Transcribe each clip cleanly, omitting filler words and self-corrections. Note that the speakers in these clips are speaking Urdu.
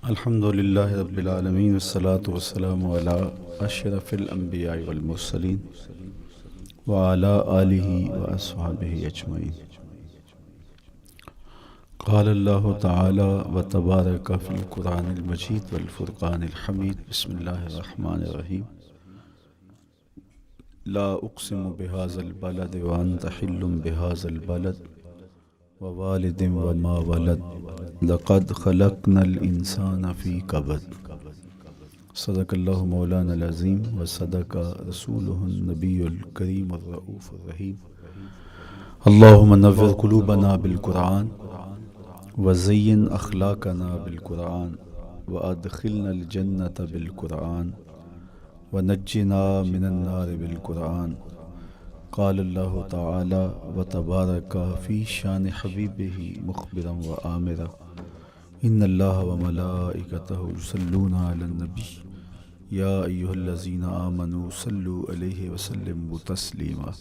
الحمد للہ رب العالمین والصلاة والسلام علی اشرف الانبیاء والمرسلین وعلی آلہ واصحابہ اجمعین۔ قال اللہ تعالی وتبارک فی القرآن المجید والفرقان الحمید۔ بسم اللہ الرحمن الرحیم۔ لا اقسم بہذا البلد وانت حل بہذا البلد ووالد وما ولد لقد خلقنا الانسان فی کبد۔ صدق اللہ مولانا العظیم وصدق رسولہ النبی الکریم الرؤوف الرحیم۔ اللہم نور قلوبنا بالقرآن وزین اخلاقنا بالقرآن وادخلنا الجنۃ بالقرآن ونجنا من النار بالقرآن۔ قال اللہ تعالی وتبارک فی شان حبیبہ مخبرا وآمرا ان اللہ وملائکتہ یصلون علی النبی یا ایہا الذین آمنوا صلوا علیہ وسلموا تسلیما۔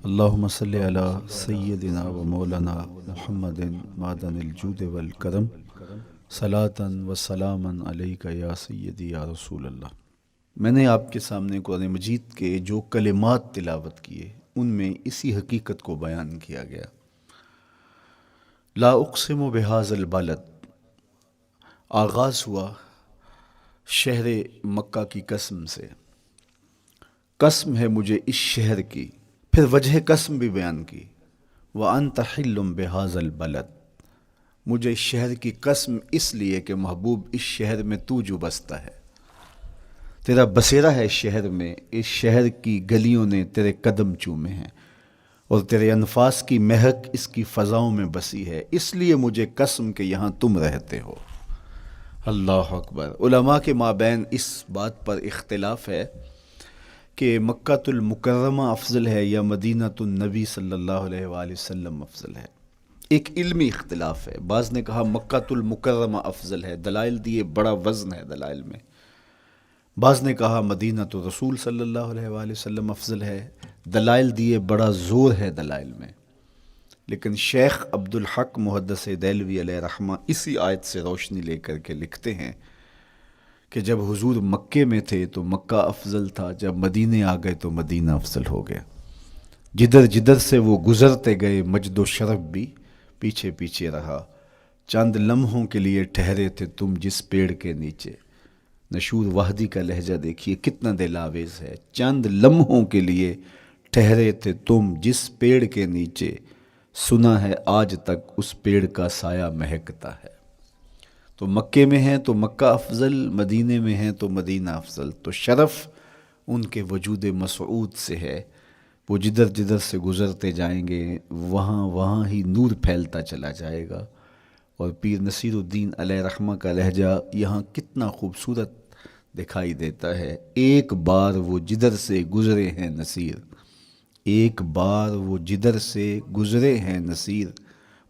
اللہم صلی علی سیدنا و مولانا محمد معدن الجود والکرم صلاۃ و سلاما علیک یا سیدی یا رسول اللہ۔ میں نے آپ کے سامنے قرآن مجید کے جو کلمات تلاوت کیے ان میں اسی حقیقت کو بیان کیا گیا۔ لا اقسم بہذا البلد، آغاز ہوا شہر مکہ کی قسم سے، قسم ہے مجھے اس شہر کی، پھر وجہ قسم بھی بیان کی، وانت حل بہذا البلد، مجھے اس شہر کی قسم اس لیے کہ محبوب اس شہر میں تو جو بستا ہے، تیرا بسیرا ہے اس شہر میں، اس شہر کی گلیوں نے تیرے قدم چومے ہیں اور تیرے انفاس کی مہک اس کی فضاؤں میں بسی ہے، اس لیے مجھے قسم کہ یہاں تم رہتے ہو۔ اللہ اکبر۔ علماء کے مابین اس بات پر اختلاف ہے کہ مکہ المکرمہ افضل ہے یا مدینہ النبی صلی اللہ علیہ وآلہ وسلم افضل ہے۔ ایک علمی اختلاف ہے، بعض نے کہا مکہ المکرمہ افضل ہے، دلائل دیے، بڑا وزن ہے دلائل میں۔ بعض نے کہا مدینہ رسول صلی اللہ علیہ وآلہ وسلم افضل ہے، دلائل دیے، بڑا زور ہے دلائل میں۔ لیکن شیخ عبدالحق محدث دہلوی علیہ رحمہ اسی آیت سے روشنی لے کر کے لکھتے ہیں کہ جب حضور مکے میں تھے تو مکہ افضل تھا، جب مدینے آ گئے تو مدینہ افضل ہو گیا۔ جدھر جدھر سے وہ گزرتے گئے مجد و شرف بھی پیچھے پیچھے رہا، چند لمحوں کے لیے ٹھہرے تھے تم جس پیڑ کے نیچے۔ نشور وحدی کا لہجہ دیکھیے کتنا دل آویز ہے، چند لمحوں کے لیے ٹھہرے تھے تم جس پیڑ کے نیچے، سنا ہے آج تک اس پیڑ کا سایہ مہکتا ہے۔ تو مکے میں ہیں تو مکہ افضل، مدینے میں ہیں تو مدینہ افضل۔ تو شرف ان کے وجود مسعود سے ہے، وہ جدھر جدھر سے گزرتے جائیں گے وہاں وہاں ہی نور پھیلتا چلا جائے گا۔ اور پیر نصیر الدین علیہ رحمہ کا لہجہ یہاں کتنا خوبصورت دکھائی دیتا ہے۔ ایک بار وہ جدھر سے گزرے ہیں نصیر، ایک بار وہ جدھر سے گزرے ہیں نصیر،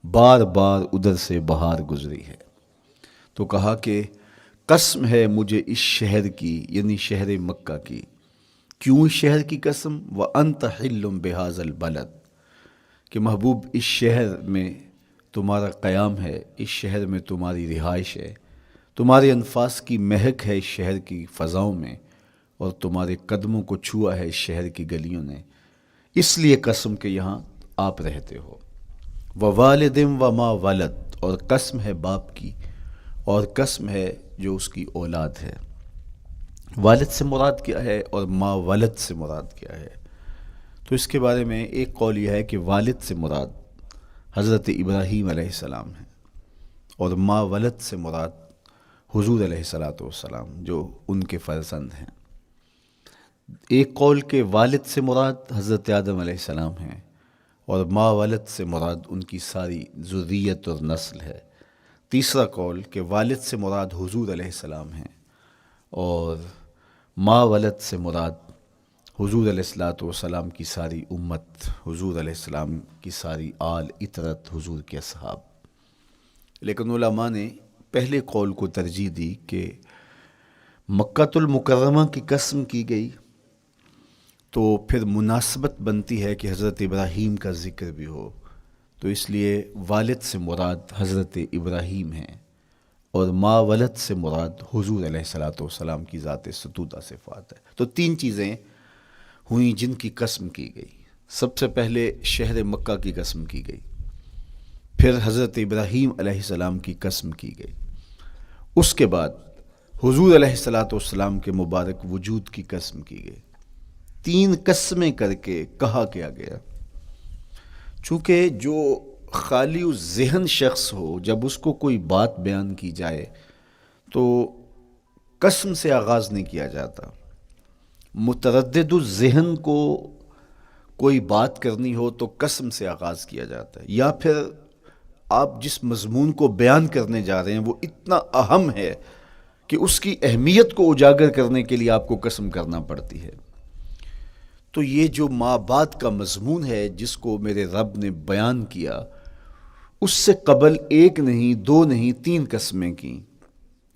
بار بار ادھر سے بہار گزری ہے۔ تو کہا کہ قسم ہے مجھے اس شہر کی، یعنی شہر مکہ کی۔ کیوں اس شہر کی قسم؟ وَأَنْتَ حِلٌّ بِهَذَا الْبَلَدِ، کہ محبوب اس شہر میں تمہارا قیام ہے، اس شہر میں تمہاری رہائش ہے، تمہارے انفاس کی مہک ہے اس شہر کی فضاؤں میں، اور تمہارے قدموں کو چھوا ہے اس شہر کی گلیوں نے، اس لیے قسم کہ یہاں آپ رہتے ہو۔ وَوَالِدٍ وَمَا وَلَدَ، اور قسم ہے باپ کی، اور قسم ہے جو اس کی اولاد ہے۔ والد سے مراد کیا ہے اور ما ولد سے مراد کیا ہے؟ تو اس کے بارے میں ایک قول یہ ہے کہ والد سے مراد حضرت ابراہیم علیہ السلام ہے، اور ما ولد سے مراد حضور علیہ السلام جو ان کے فرزند ہیں۔ ایک قول کہ والد سے مراد حضرت آدم علیہ السلام ہیں، اور ما ولد سے مراد ان کی ساری ذریت اور نسل ہے۔ تیسرا قول کہ والد سے مراد حضور علیہ السلام ہیں، اور ما ولد سے مراد حضور علیہ السلام کی ساری امت، حضور علیہ السلام کی ساری آل اطرت، حضور کے اصحاب۔ لیکن علماء نے پہلے قول کو ترجیح دی کہ مکہ المکرمہ کی قسم کی گئی تو پھر مناسبت بنتی ہے کہ حضرت ابراہیم کا ذکر بھی ہو، تو اس لیے والد سے مراد حضرت ابراہیم ہیں، اور ما ولد سے مراد حضور علیہ الصلوۃ والسلام کی ذات ستودہ صفات ہے۔ تو تین چیزیں ہوئیں جن کی قسم کی گئی۔ سب سے پہلے شہر مکہ کی قسم کی گئی، پھر حضرت ابراہیم علیہ السلام کی قسم کی گئی، اس کے بعد حضور علیہ الصلوۃ والسلام کے مبارک وجود کی قسم کی گئی۔ تین قسمیں کر کے کہا کیا گیا، چونکہ جو خالی ذہن شخص ہو، جب اس کو کوئی بات بیان کی جائے تو قسم سے آغاز نہیں کیا جاتا۔ متردد الذہن کو کوئی بات کرنی ہو تو قسم سے آغاز کیا جاتا ہے، یا پھر آپ جس مضمون کو بیان کرنے جا رہے ہیں وہ اتنا اہم ہے کہ اس کی اہمیت کو اجاگر کرنے کے لیے آپ کو قسم کرنا پڑتی ہے۔ تو یہ جو ماں بعد کا مضمون ہے جس کو میرے رب نے بیان کیا، اس سے قبل ایک نہیں، دو نہیں، تین قسمیں کیں،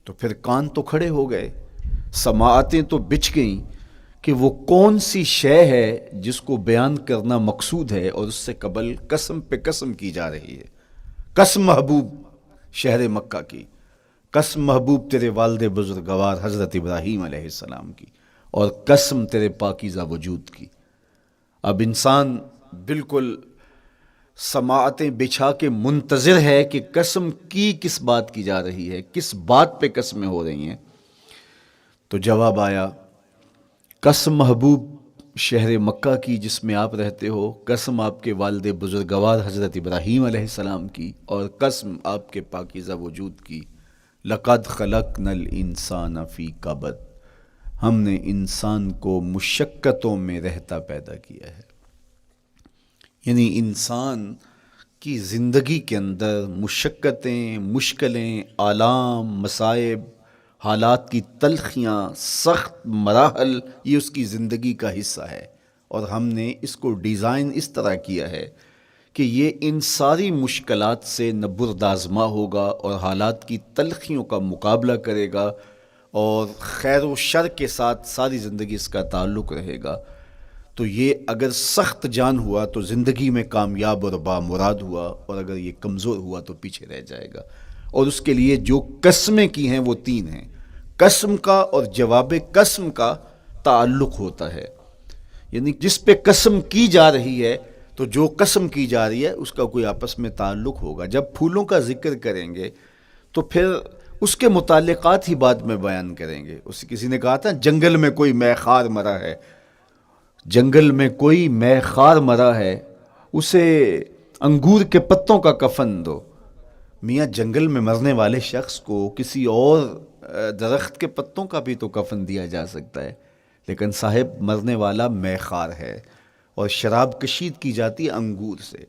تو پھر کان تو کھڑے ہو گئے، سماعتیں تو بچھ گئیں کہ وہ کون سی شے ہے جس کو بیان کرنا مقصود ہے، اور اس سے قبل قسم پہ قسم کی جا رہی ہے۔ قسم محبوب شہر مکہ کی، قسم محبوب تیرے والد بزرگوار حضرت ابراہیم علیہ السلام کی، اور قسم تیرے پاکیزہ وجود کی۔ اب انسان بالکل سماعتیں بچھا کے منتظر ہے کہ قسم کی کس بات کی جا رہی ہے، کس بات پہ قسمیں ہو رہی ہیں۔ تو جواب آیا، قسم محبوب شہر مکہ کی جس میں آپ رہتے ہو، قسم آپ کے والد بزرگوار حضرت ابراہیم علیہ السلام کی، اور قسم آپ کے پاکیزہ وجود کی۔ لقد خلقنا الانسان فی کبد، ہم نے انسان کو مشقتوں میں رہتا پیدا کیا ہے۔ یعنی انسان کی زندگی کے اندر مشقتیں، مشکلیں، آلام، مصائب، حالات کی تلخیاں، سخت مراحل، یہ اس کی زندگی کا حصہ ہے، اور ہم نے اس کو ڈیزائن اس طرح کیا ہے کہ یہ ان ساری مشکلات سے نہ بردآزما ہوگا اور حالات کی تلخیوں کا مقابلہ کرے گا، اور خیر و شر کے ساتھ ساری زندگی اس کا تعلق رہے گا۔ تو یہ اگر سخت جان ہوا تو زندگی میں کامیاب اور بامراد ہوا، اور اگر یہ کمزور ہوا تو پیچھے رہ جائے گا۔ اور اس کے لیے جو قسمیں کی ہیں وہ تین ہیں۔ قسم کا اور جواب قسم کا تعلق ہوتا ہے، یعنی جس پہ قسم کی جا رہی ہے تو جو قسم کی جا رہی ہے اس کا کوئی آپس میں تعلق ہوگا۔ جب پھولوں کا ذکر کریں گے تو پھر اس کے متعلقات ہی بعد میں بیان کریں گے۔ کسی نے کہا تھا جنگل میں کوئی مے خار مرا ہے، جنگل میں کوئی مے خار مرا ہے، اسے انگور کے پتوں کا کفن دو۔ میاں جنگل میں مرنے والے شخص کو کسی اور درخت کے پتوں کا بھی تو کفن دیا جا سکتا ہے، لیکن صاحب مرنے والا مے خار ہے، اور شراب کشید کی جاتی ہے انگور سے،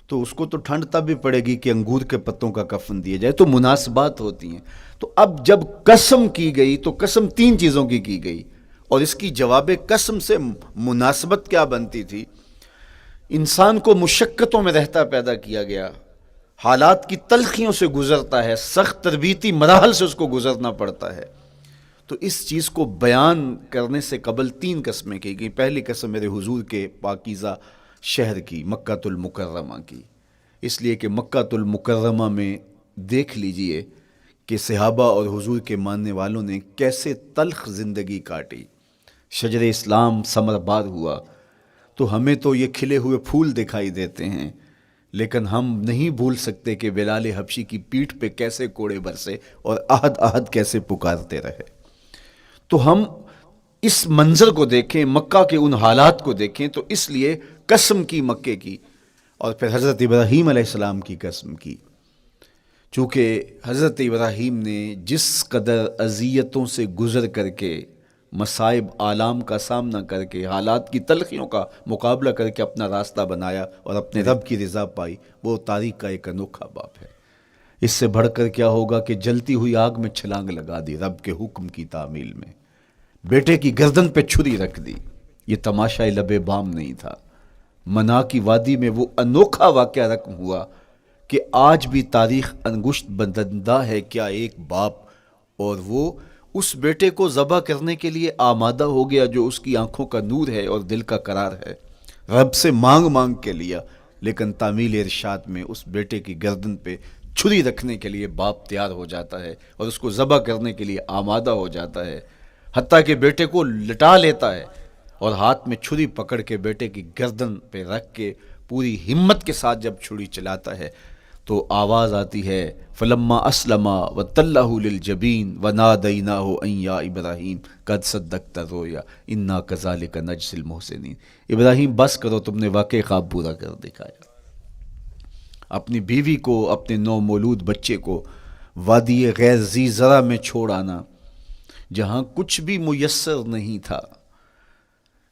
تو اس کو تو ٹھنڈ تب بھی پڑے گی کہ انگور کے پتوں کا کفن دیا جائے۔ تو مناسبات ہوتی ہیں۔ تو اب جب قسم کی گئی تو قسم تین چیزوں کی گئی، اور اس کی جواب قسم سے مناسبت کیا بنتی تھی؟ انسان کو مشقتوں میں رہتا پیدا کیا گیا، حالات کی تلخیوں سے گزرتا ہے، سخت تربیتی مراحل سے اس کو گزرنا پڑتا ہے۔ تو اس چیز کو بیان کرنے سے قبل تین قسمیں کی گئی۔ پہلی قسم میرے حضور کے پاکیزہ شہر کی، مکہ المکرمہ کی، اس لیے کہ مکہ المکرمہ میں دیکھ لیجئے کہ صحابہ اور حضور کے ماننے والوں نے کیسے تلخ زندگی کاٹی۔ شجر اسلام ثمر بار ہوا تو ہمیں تو یہ کھلے ہوئے پھول دکھائی دیتے ہیں، لیکن ہم نہیں بھول سکتے کہ بلال حبشی کی پیٹھ پہ کیسے کوڑے برسے اور احد احد کیسے پکارتے رہے۔ تو ہم اس منظر کو دیکھیں، مکہ کے ان حالات کو دیکھیں، تو اس لیے قسم کی مکے کی، اور پھر حضرت ابراہیم علیہ السلام کی قسم کی، چونکہ حضرت ابراہیم نے جس قدر اذیتوں سے گزر کر کے، مصائب آلام کا سامنا کر کے، حالات کی تلخیوں کا مقابلہ کر کے اپنا راستہ بنایا اور اپنے رب کی رضا پائی، وہ تاریخ کا ایک انوکھا باب ہے۔ اس سے بڑھ کر کیا ہوگا کہ جلتی ہوئی آگ میں چھلانگ لگا دی رب کے حکم کی تعمیل میں، بیٹے کی گردن پہ چھری رکھ دی۔ یہ تماشا لب بام نہیں تھا، منا کی وادی میں وہ انوکھا واقعہ رقم ہوا کہ آج بھی تاریخ انگشت بدندہ ہے کیا ایک باپ، اور وہ اس بیٹے کو ذبح کرنے کے لیے آمادہ ہو گیا جو اس کی آنکھوں کا نور ہے اور دل کا قرار ہے، رب سے مانگ مانگ کے لیا، لیکن تعمیل ارشاد میں اس بیٹے کی گردن پہ چھری رکھنے کے لیے باپ تیار ہو جاتا ہے اور اس کو ذبح کرنے کے لیے آمادہ ہو جاتا ہے، حتیٰ کہ بیٹے کو لٹا لیتا ہے اور ہاتھ میں چھری پکڑ کے بیٹے کی گردن پہ رکھ کے پوری ہمت کے ساتھ جب چھری چلاتا ہے تو آواز آتی ہے فلما اسلما وتلہ للجبین ونادیناہ ان یا ابراہیم قد صدقت الرؤیا انا کذالک نجزی المحسنین۔ ابراہیم بس کرو، تم نے واقعی خواب پورا کر دکھایا۔ اپنی بیوی کو، اپنے نو مولود بچے کو وادی غیر ذی زرع میں چھوڑ آنا، جہاں کچھ بھی میسر نہیں تھا،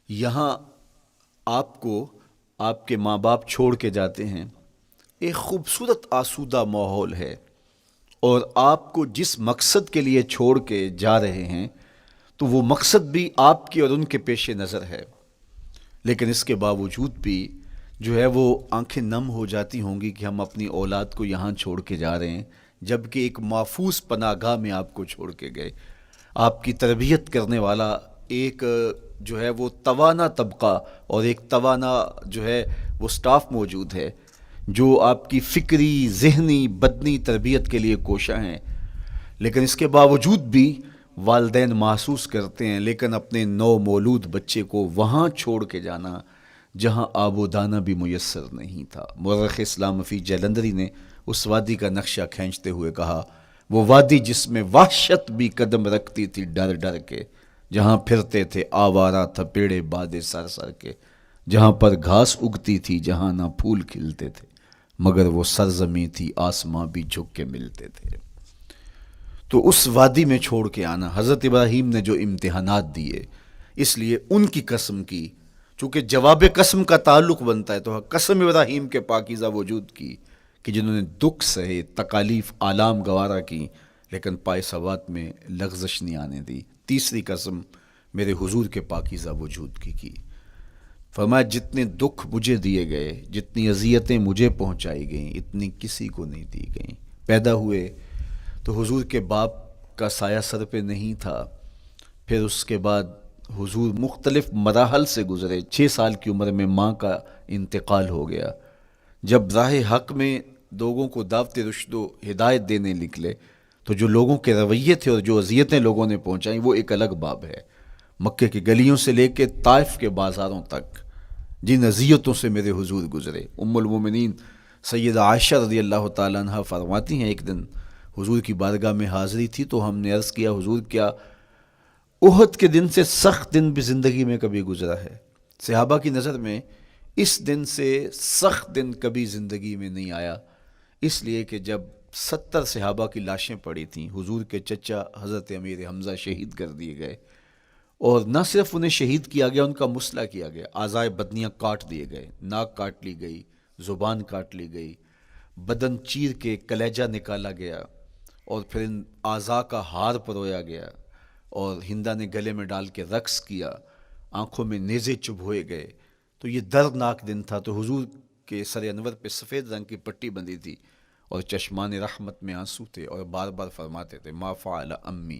یہاں آپ کو آپ کے ماں باپ چھوڑ کے جاتے ہیں، ایک خوبصورت آسودہ ماحول ہے، اور آپ کو جس مقصد کے لیے چھوڑ کے جا رہے ہیں تو وہ مقصد بھی آپ کے اور ان کے پیش نظر ہے، لیکن اس کے باوجود بھی جو ہے وہ آنکھیں نم ہو جاتی ہوں گی کہ ہم اپنی اولاد کو یہاں چھوڑ کے جا رہے ہیں، جبکہ ایک محفوظ پناہ گاہ میں آپ کو چھوڑ کے گئے۔ آپ کی تربیت کرنے والا ایک جو ہے وہ توانا طبقہ اور ایک توانا جو ہے وہ سٹاف موجود ہے جو آپ کی فکری، ذہنی، بدنی تربیت کے لیے کوشاں ہیں، لیکن اس کے باوجود بھی والدین محسوس کرتے ہیں لیکن اپنے نو مولود بچے کو وہاں چھوڑ کے جانا جہاں آب و دانہ بھی میسر نہیں تھا۔ مورخ اسلام فی جلندری نے اس وادی کا نقشہ کھینچتے ہوئے کہا، وہ وادی جس میں وحشت بھی قدم رکھتی تھی ڈر ڈر کے، جہاں پھرتے تھے آوارہ تھپیڑے بادے سر سر کے، جہاں پر گھاس اگتی تھی، جہاں نہ پھول کھلتے تھے، مگر وہ سرزمیں تھی آسماں بھی جھک کے ملتے تھے۔ تو اس وادی میں چھوڑ کے آنا، حضرت ابراہیم نے جو امتحانات دیے، اس لیے ان کی قسم کی، چونکہ جواب قسم کا تعلق بنتا ہے تو قسم ابراہیم کے پاکیزہ وجود کی کہ جنہوں نے دکھ سہے، تکالیف آلام گوارا کی، لیکن پائے ثبات میں لغزش نہیں آنے دی۔ تیسری قسم میرے حضور کے پاکیزہ وجود کی فرمایا جتنے دکھ مجھے دیے گئے، جتنی اذیتیں مجھے پہنچائی گئیں، اتنی کسی کو نہیں دی گئیں۔ پیدا ہوئے تو حضور کے باپ کا سایہ سر پہ نہیں تھا، پھر اس کے بعد حضور مختلف مراحل سے گزرے۔ 6 سال کی عمر میں ماں کا انتقال ہو گیا۔ جب راہ حق میں لوگوں کو دعوت رشد و ہدایت دینے نکلے تو جو لوگوں کے رویے تھے اور جو اذیتیں لوگوں نے پہنچائیں وہ ایک الگ باب ہے۔ مکے کی گلیوں سے لے کے طائف کے بازاروں تک جن اذیتوں سے میرے حضور گزرے، ام المومنین سیدہ عائشہ رضی اللہ تعالیٰ عنہ فرماتی ہیں ایک دن حضور کی بارگاہ میں حاضری تھی تو ہم نے عرض کیا حضور کیا احد کے دن سے سخت دن بھی زندگی میں کبھی گزرا ہے؟ صحابہ کی نظر میں اس دن سے سخت دن کبھی زندگی میں نہیں آیا، اس لیے کہ جب 70 صحابہ کی لاشیں پڑی تھیں، حضور کے چچا حضرت امیر حمزہ شہید کر دیے گئے، اور نہ صرف انہیں شہید کیا گیا، ان کا مسئلہ کیا گیا، اعضائے بدنیاں کاٹ دیے گئے، ناک کاٹ لی گئی، زبان کاٹ لی گئی، بدن چیر کے کلیجہ نکالا گیا، اور پھر ان اعضاء کا ہار پرویا گیا، اور ہندا نے گلے میں ڈال کے رقص کیا، آنکھوں میں نیزے چبھوئے گئے۔ تو یہ دردناک دن تھا۔ تو حضور کے سر انور پہ سفید رنگ کی پٹی بندھی تھی اور چشمان رحمت میں آنسو تھے، اور بار بار فرماتے تھے ما فعل امی،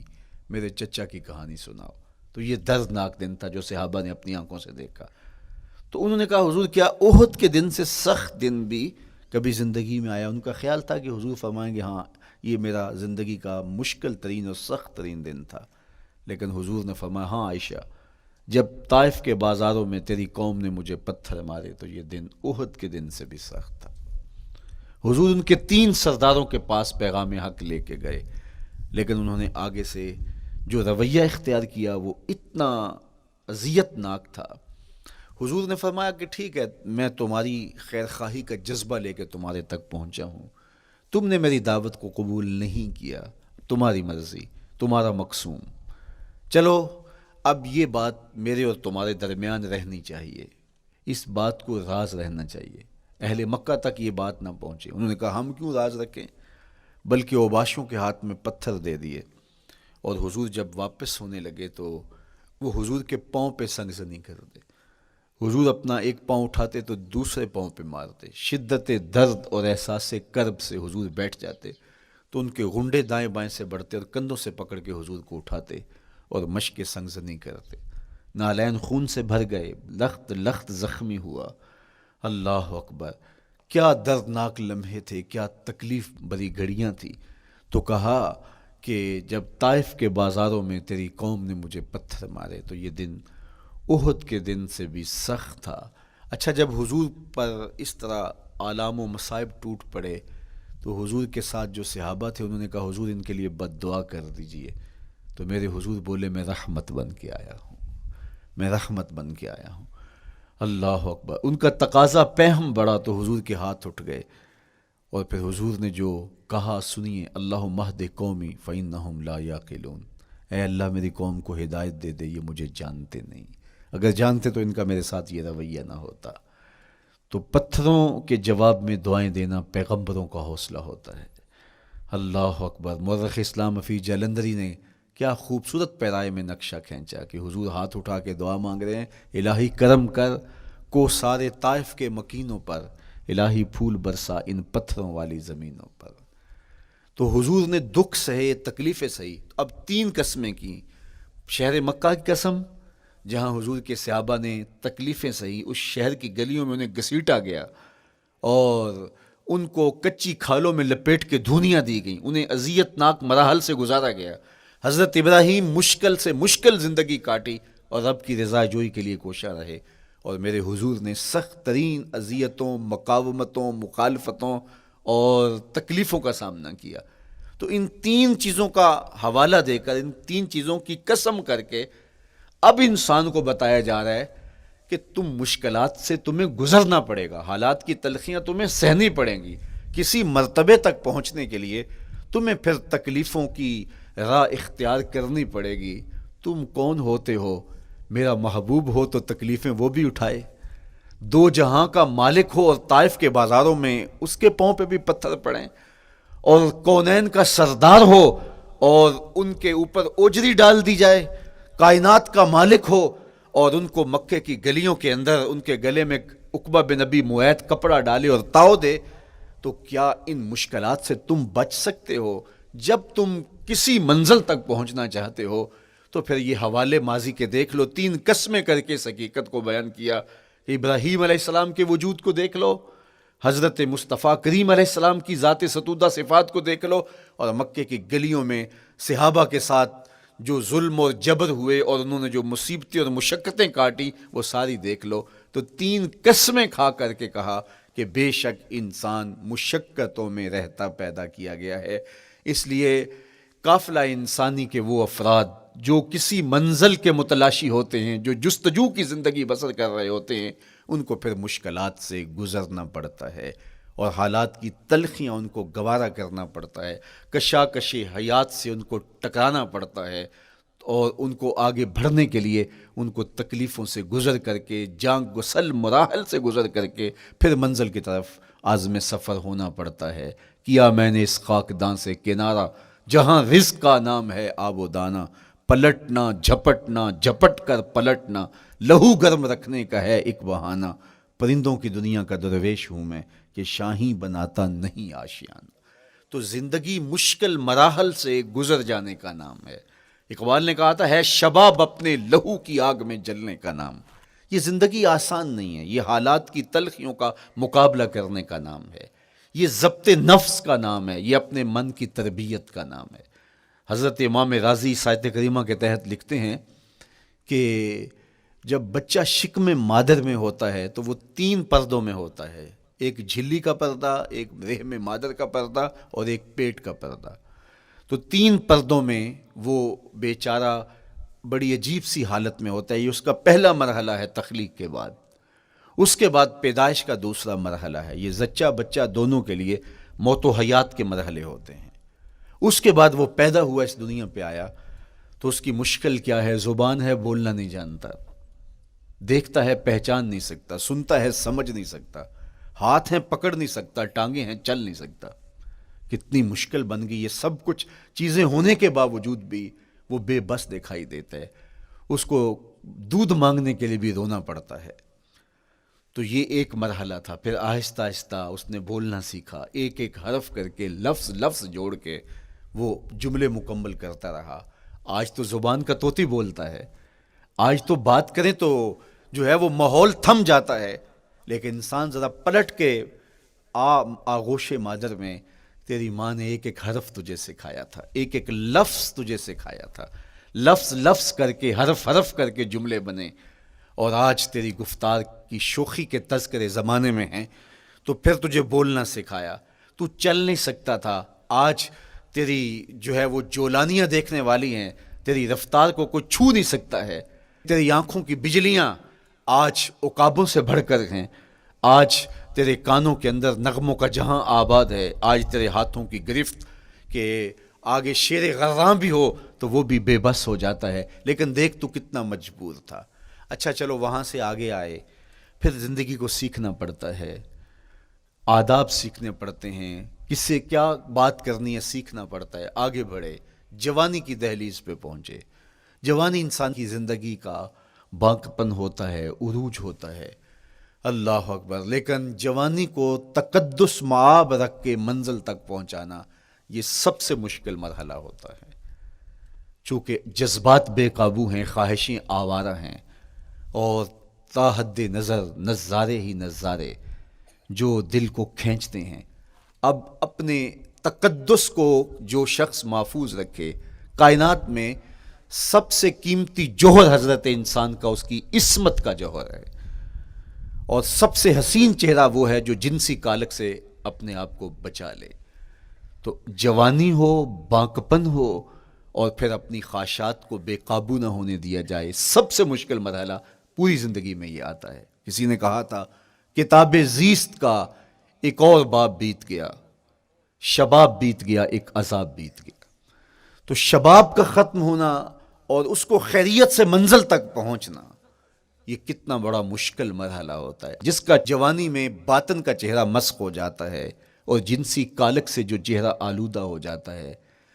میرے چچا کی کہانی سناؤ۔ تو یہ دردناک دن تھا جو صحابہ نے اپنی آنکھوں سے دیکھا۔ تو انہوں نے کہا حضور کیا احد کے دن سے سخت دن بھی کبھی زندگی میں آیا؟ ان کا خیال تھا کہ حضور فرمائیں گے ہاں یہ میرا زندگی کا مشکل ترین اور سخت ترین دن تھا، لیکن حضور نے فرمایا ہاں عائشہ، جب طائف کے بازاروں میں تیری قوم نے مجھے پتھر مارے تو یہ دن احد کے دن سے بھی سخت تھا۔ حضور ان کے 3 سرداروں کے پاس پیغام حق لے کے گئے، لیکن انہوں نے آگے سے جو رویہ اختیار کیا وہ اتنا اذیت ناک تھا۔ حضور نے فرمایا کہ ٹھیک ہے، میں تمہاری خیر خواہی کا جذبہ لے کے تمہارے تک پہنچا ہوں، تم نے میری دعوت کو قبول نہیں کیا، تمہاری مرضی، تمہارا مقسوم، چلو اب یہ بات میرے اور تمہارے درمیان رہنی چاہیے، اس بات کو راز رہنا چاہیے، اہل مکہ تک یہ بات نہ پہنچے۔ انہوں نے کہا ہم کیوں راز رکھیں، بلکہ اوباشوں کے ہاتھ میں پتھر دے دیے، اور حضور جب واپس ہونے لگے تو وہ حضور کے پاؤں پہ سنگسنی کرتے، حضور اپنا ایک پاؤں اٹھاتے تو دوسرے پاؤں پہ مارتے، شدت درد اور احساس کرب سے حضور بیٹھ جاتے تو ان کے غنڈے دائیں بائیں سے بڑھتے اور کندھوں سے پکڑ کے حضور کو اٹھاتے اور مشق سنگزنی کرتے۔ نالین خون سے بھر گئے، لخت لخت زخمی ہوا۔ اللہ اکبر، کیا دردناک لمحے تھے، کیا تکلیف بری گھڑیاں تھیں. تو کہا کہ جب طائف کے بازاروں میں تیری قوم نے مجھے پتھر مارے تو یہ دن احد کے دن سے بھی سخت تھا. اچھا، جب حضور پر اس طرح آلام و مصائب ٹوٹ پڑے تو حضور کے ساتھ جو صحابہ تھے انہوں نے کہا حضور ان کے لیے بد دعا کر دیجئے. تو میرے حضور بولے میں رحمت بن کے آیا ہوں، میں رحمت بن کے آیا ہوں. اللہ اکبر. ان کا تقاضا پہم بڑا تو حضور کے ہاتھ اٹھ گئے، اور پھر حضور نے جو کہا سنیے، اللہم اہد قومی فإنہم لا یعقلون. اے اللہ میری قوم کو ہدایت دے دے، یہ مجھے جانتے نہیں، اگر جانتے تو ان کا میرے ساتھ یہ رویہ نہ ہوتا. تو پتھروں کے جواب میں دعائیں دینا پیغمبروں کا حوصلہ ہوتا ہے. اللہ اکبر. مورخ اسلام حفیظ جلندری نے کیا خوبصورت پیرائے میں نقشہ کھینچا کہ حضور ہاتھ اٹھا کے دعا مانگ رہے ہیں، الہی کرم کر کو سارے طائف کے مکینوں پر، الہی پھول برسا ان پتھروں والی زمینوں پر. تو حضور نے دکھ سہے، تکلیفیں سہی. اب 3 قسمیں کی. شہر مکہ کی قسم جہاں حضور کے صحابہ نے تکلیفیں سہی، اس شہر کی گلیوں میں انہیں گھسیٹا گیا اور ان کو کچی کھالوں میں لپیٹ کے دھونیاں دی گئیں، انہیں اذیت ناک مراحل سے گزارا گیا. حضرت ابراہیم مشکل سے مشکل زندگی کاٹی اور رب کی رضا جوئی کے لیے کوشاں رہے، اور میرے حضور نے سخت ترین اذیتوں، مقاومتوں، مخالفتوں اور تکلیفوں کا سامنا کیا. تو ان 3 چیزوں کا حوالہ دے کر، ان 3 چیزوں کی قسم کر کے اب انسان کو بتایا جا رہا ہے کہ تم مشکلات سے تمہیں گزرنا پڑے گا، حالات کی تلخیاں تمہیں سہنی پڑیں گی. کسی مرتبے تک پہنچنے کے لیے تمہیں پھر تکلیفوں کی راہ اختیار کرنی پڑے گی. تم کون ہوتے ہو؟ میرا محبوب ہو تو تکلیفیں وہ بھی اٹھائے، 2 جہاں کا مالک ہو اور طائف کے بازاروں میں اس کے پاؤں پہ بھی پتھر پڑیں، اور کونین کا سردار ہو اور ان کے اوپر اوجری ڈال دی جائے، کائنات کا مالک ہو اور ان کو مکے کی گلیوں کے اندر ان کے گلے میں عقبہ بن ابی معیط کپڑا ڈالے اور تاؤ دے. تو کیا ان مشکلات سے تم بچ سکتے ہو؟ جب تم کسی منزل تک پہنچنا چاہتے ہو تو پھر یہ حوالے ماضی کے دیکھ لو. 3 قسمیں کر کے اس حقیقت کو بیان کیا. ابراہیم علیہ السلام کے وجود کو دیکھ لو، حضرت مصطفیٰ کریم علیہ السلام کی ذات ستودہ صفات کو دیکھ لو، اور مکے کی گلیوں میں صحابہ کے ساتھ جو ظلم اور جبر ہوئے اور انہوں نے جو مصیبتیں اور مشقتیں کاٹی وہ ساری دیکھ لو. تو 3 قسمیں کھا کر کے کہا کہ بے شک انسان مشقتوں میں رہتا پیدا کیا گیا ہے. اس لیے قافلہ انسانی کے وہ افراد جو کسی منزل کے متلاشی ہوتے ہیں، جو جستجو کی زندگی بسر کر رہے ہوتے ہیں، ان کو پھر مشکلات سے گزرنا پڑتا ہے اور حالات کی تلخیاں ان کو گوارا کرنا پڑتا ہے، کشاکش حیات سے ان کو ٹکرانا پڑتا ہے، اور ان کو آگے بڑھنے کے لیے ان کو تکلیفوں سے گزر کر کے، جان گسل مراحل سے گزر کر کے پھر منزل کی طرف عازم سفر ہونا پڑتا ہے. کیا میں نے اس خاکدان سے کنارہ جہاں رزق کا نام ہے آب و دانہ، پلٹنا جھپٹنا جھپٹ کر پلٹنا لہو گرم رکھنے کا ہے ایک بہانہ. پرندوں کی دنیا کا درویش ہوں میں کہ شاہی بناتا نہیں آشیان. تو زندگی مشکل مراحل سے گزر جانے کا نام ہے. اقبال نے کہا تھا ہے شباب اپنے لہو کی آگ میں جلنے کا نام. یہ زندگی آسان نہیں ہے، یہ حالات کی تلخیوں کا مقابلہ کرنے کا نام ہے، یہ ضبط نفس کا نام ہے، یہ اپنے من کی تربیت کا نام ہے. حضرت امام رازی سایت کریمہ کے تحت لکھتے ہیں کہ جب بچہ شکم مادر میں ہوتا ہے تو وہ 3 پردوں میں ہوتا ہے، ایک جھلی کا پردہ، ایک رحم مادر کا پردہ اور ایک پیٹ کا پردہ. تو 3 پردوں میں وہ بیچارہ بڑی عجیب سی حالت میں ہوتا ہے. یہ اس کا پہلا مرحلہ ہے تخلیق کے بعد. اس کے بعد پیدائش کا دوسرا مرحلہ ہے. یہ زچہ بچہ دونوں کے لیے موت و حیات کے مرحلے ہوتے ہیں. اس کے بعد وہ پیدا ہوا، اس دنیا پہ آیا تو اس کی مشکل کیا ہے؟ زبان ہے، بولنا نہیں جانتا، دیکھتا ہے پہچان نہیں سکتا، سنتا ہے سمجھ نہیں سکتا، ہاتھ ہیں پکڑ نہیں سکتا، ٹانگیں ہیں چل نہیں سکتا. کتنی مشکل بن گئی. یہ سب کچھ چیزیں ہونے کے باوجود بھی وہ بے بس دکھائی دیتا ہے. اس کو دودھ مانگنے کے لیے بھی رونا پڑتا ہے. تو یہ ایک مرحلہ تھا. پھر آہستہ آہستہ اس نے بولنا سیکھا، ایک ایک حرف کر کے لفظ جوڑ کے وہ جملے مکمل کرتا رہا. آج تو زبان کا طوطی بولتا ہے، آج تو بات کریں تو جو ہے وہ ماحول تھم جاتا ہے. لیکن انسان ذرا پلٹ کے آغوش مادر میں تیری ماں نے ایک ایک حرف تجھے سکھایا تھا، ایک ایک لفظ تجھے سکھایا تھا، لفظ لفظ کر کے، حرف حرف کر کے جملے بنے، اور آج تیری گفتار کی شوخی کے تذکرے زمانے میں ہیں، تو پھر تجھے بولنا سکھایا، تو چل نہیں سکتا تھا، آج تیری جو ہے وہ جولانیاں دیکھنے والی ہیں، تیری رفتار کو کوئی چھو نہیں سکتا ہے، تیری آنکھوں کی بجلیاں آج عقابوں سے بڑھ کر ہیں، آج تیرے کانوں کے اندر نغموں کا جہاں آباد ہے، آج تیرے ہاتھوں کی گرفت کہ آگے شیر غراں بھی ہو تو وہ بھی بے بس ہو جاتا ہے، لیکن دیکھ تو کتنا مجبور تھا۔ اچھا چلو وہاں سے آگے آئے، پھر زندگی کو سیکھنا پڑتا ہے، آداب سیکھنے پڑتے ہیں، کس سے کیا بات کرنی ہے سیکھنا پڑتا ہے، آگے بڑھے، جوانی کی دہلیز پہ پہنچے۔ جوانی انسان کی زندگی کا بانکپن ہوتا ہے، عروج ہوتا ہے، اللہ اکبر، لیکن جوانی کو تقدس معاب رکھ کے منزل تک پہنچانا یہ سب سے مشکل مرحلہ ہوتا ہے، چونکہ جذبات بے قابو ہیں، خواہشیں آوارہ ہیں، اور تا حد نظر نظارے ہی نظارے جو دل کو کھینچتے ہیں۔ اب اپنے تقدس کو جو شخص محفوظ رکھے، کائنات میں سب سے قیمتی جوہر حضرت انسان کا اس کی عصمت کا جوہر ہے، اور سب سے حسین چہرہ وہ ہے جو جنسی کالک سے اپنے آپ کو بچا لے۔ تو جوانی ہو، بانکپن ہو، اور پھر اپنی خواہشات کو بے قابو نہ ہونے دیا جائے، سب سے مشکل مرحلہ پوری زندگی میں یہ آتا ہے۔ کسی نے کہا تھا کتاب زیست کا ایک اور باب بیت گیا، شباب بیت گیا، ایک عذاب بیت گیا۔ تو شباب کا ختم ہونا اور اس کو خیریت سے منزل تک پہنچنا، یہ کتنا بڑا مشکل مرحلہ ہوتا ہے، جس کا جوانی میں باطن کا چہرہ مسخ ہو جاتا ہے اور جنسی کالک سے جو چہرہ آلودہ ہو جاتا ہے،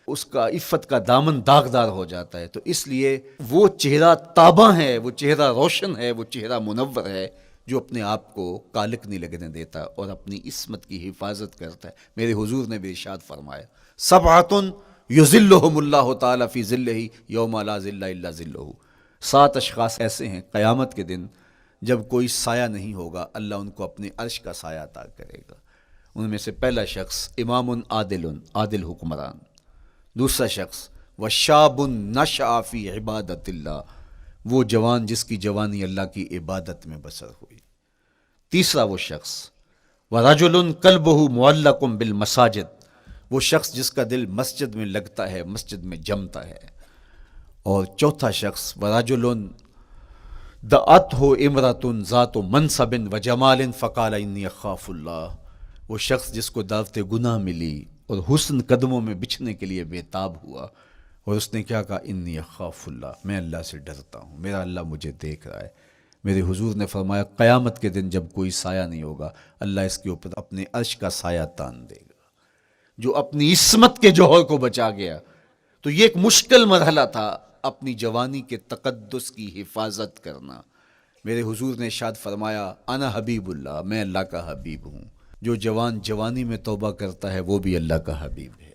اس کا عفت کا دامن داغدار ہو جاتا ہے۔ تو اس لیے وہ چہرہ تاباں ہے، وہ چہرہ روشن ہے، وہ چہرہ منور ہے جو اپنے آپ کو کالک نہیں لگنے دیتا اور اپنی عصمت کی حفاظت کرتا ہے۔ میرے حضور نے بھی ارشاد فرمایا، سبعۃ یظلھم اللہ تعالی فی ظلہ یوم لا ظل الا ظلہ، 7 اشخاص ایسے ہیں قیامت کے دن جب کوئی سایہ نہیں ہوگا، اللہ ان کو اپنے عرش کا سایہ عطا کرے گا۔ ان میں سے پہلا شخص امام عادل حکمران، دوسرا شخص وشاب نشأ فی عبادت اللہ، وہ جوان جس کی جوانی اللہ کی عبادت میں بسر ہوئی، تیسرا وہ شخص ورجل قلبہ معلق بالمساجد، وہ شخص جس کا دل مسجد میں لگتا ہے، مسجد میں جمتا ہے، اور چوتھا شخص ورجل دعتہ امرأۃ ذات منصب وجمال فقال انی اخاف اللہ، وہ شخص جس کو دعوت گناہ ملی اور حسن قدموں میں بچھنے کے لیے بےتاب ہوا، اور اس نے کیا کہا، انی اخاف اللہ، میں اللہ سے ڈرتا ہوں، میرا اللہ مجھے دیکھ رہا ہے۔ میرے حضور نے فرمایا قیامت کے دن جب کوئی سایہ نہیں ہوگا، اللہ اس کے اوپر اپنے عرش کا سایہ تان دے گا، جو اپنی عصمت کے جوہر کو بچا گیا۔ تو یہ ایک مشکل مرحلہ تھا، اپنی جوانی کے تقدس کی حفاظت کرنا۔ میرے حضور نے ارشاد فرمایا انا حبیب اللہ، میں اللہ کا حبیب ہوں۔ جو جوان جوانی میں توبہ کرتا ہے وہ بھی اللہ کا حبیب ہے۔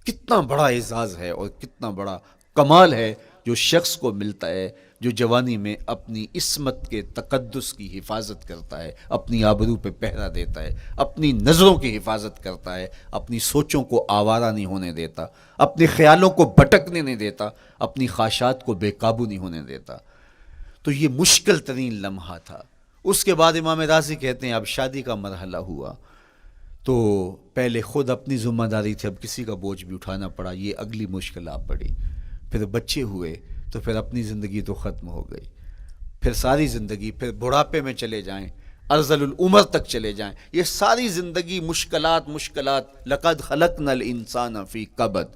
کتنا بڑا اعزاز ہے اور کتنا بڑا کمال ہے جو شخص کو ملتا ہے جو جوانی میں اپنی عصمت کے تقدس کی حفاظت کرتا ہے، اپنی آبرو پہ پہرا دیتا ہے، اپنی نظروں کی حفاظت کرتا ہے، اپنی سوچوں کو آوارہ نہیں ہونے دیتا، اپنے خیالوں کو بھٹکنے نہیں دیتا، اپنی خواہشات کو بے قابو نہیں ہونے دیتا۔ تو یہ مشکل ترین لمحہ تھا۔ اس کے بعد امام راضی کہتے ہیں اب شادی کا مرحلہ ہوا، تو پہلے خود اپنی ذمہ داری تھی، اب کسی کا بوجھ بھی اٹھانا پڑا، یہ اگلی مشکل آ پڑی۔ پھر بچے ہوئے تو پھر اپنی زندگی تو ختم ہو گئی، پھر ساری زندگی، پھر بڑھاپے میں چلے جائیں، ارذل العمر تک چلے جائیں، یہ ساری زندگی مشکلات لقد خلقنا الانسان فی کبد۔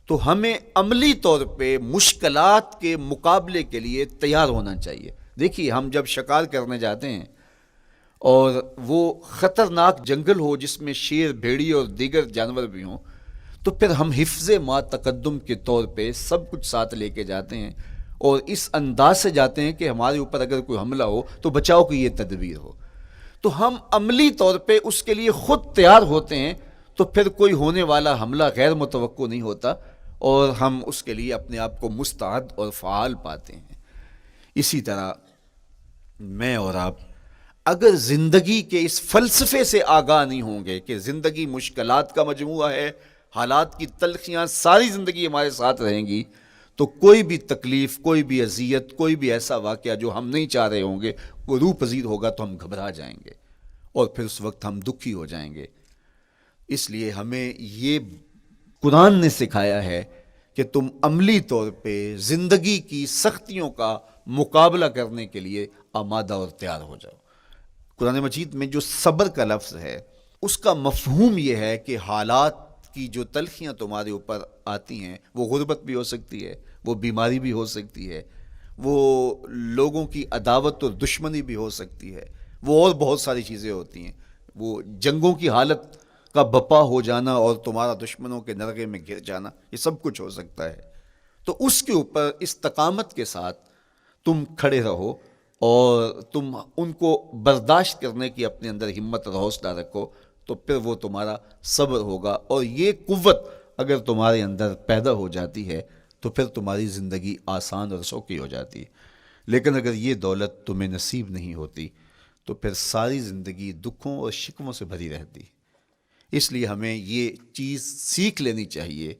تو ہمیں عملی طور پہ مشکلات کے مقابلے کے لیے تیار ہونا چاہیے۔ دیکھیے ہم جب شکار کرنے جاتے ہیں اور وہ خطرناک جنگل ہو جس میں شیر، بھیڑی اور دیگر جانور بھی ہوں، تو پھر ہم حفظ ما تقدم کے طور پہ سب کچھ ساتھ لے کے جاتے ہیں اور اس انداز سے جاتے ہیں کہ ہمارے اوپر اگر کوئی حملہ ہو تو بچاؤ کی یہ تدبیر ہو۔ تو ہم عملی طور پہ اس کے لیے خود تیار ہوتے ہیں، تو پھر کوئی ہونے والا حملہ غیر متوقع نہیں ہوتا اور ہم اس کے لیے اپنے آپ کو مستعد اور فعال پاتے ہیں۔ اسی طرح میں اور آپ اگر زندگی کے اس فلسفے سے آگاہ نہیں ہوں گے کہ زندگی مشکلات کا مجموعہ ہے، حالات کی تلخیاں ساری زندگی ہمارے ساتھ رہیں گی، تو کوئی بھی تکلیف، کوئی بھی اذیت، کوئی بھی ایسا واقعہ جو ہم نہیں چاہ رہے ہوں گے وہ روح پذیر ہوگا تو ہم گھبرا جائیں گے اور پھر اس وقت ہم دکھی ہو جائیں گے۔ اس لیے ہمیں یہ قرآن نے سکھایا ہے کہ تم عملی طور پہ زندگی کی سختیوں کا مقابلہ کرنے کے لیے آمادہ اور تیار ہو جاؤ۔ قرآن مجید میں جو صبر کا لفظ ہے اس کا مفہوم یہ ہے کہ حالات کی جو تلخیاں تمہارے اوپر آتی ہیں، وہ غربت بھی ہو سکتی ہے، وہ بیماری بھی ہو سکتی ہے، وہ لوگوں کی عداوت اور دشمنی بھی ہو سکتی ہے، وہ اور بہت ساری چیزیں ہوتی ہیں، وہ جنگوں کی حالت کا بپا ہو جانا اور تمہارا دشمنوں کے نرغے میں گر جانا، یہ سب کچھ ہو سکتا ہے۔ تو اس کے اوپر استقامت کے ساتھ تم کھڑے رہو اور تم ان کو برداشت کرنے کی اپنے اندر ہمت اور حوصلہ رکھو، تو پھر وہ تمہارا صبر ہوگا، اور یہ قوت اگر تمہارے اندر پیدا ہو جاتی ہے تو پھر تمہاری زندگی آسان اور سوکھی ہو جاتی ہے۔ لیکن اگر یہ دولت تمہیں نصیب نہیں ہوتی تو پھر ساری زندگی دکھوں اور شکووں سے بھری رہتی۔ اس لیے ہمیں یہ چیز سیکھ لینی چاہیے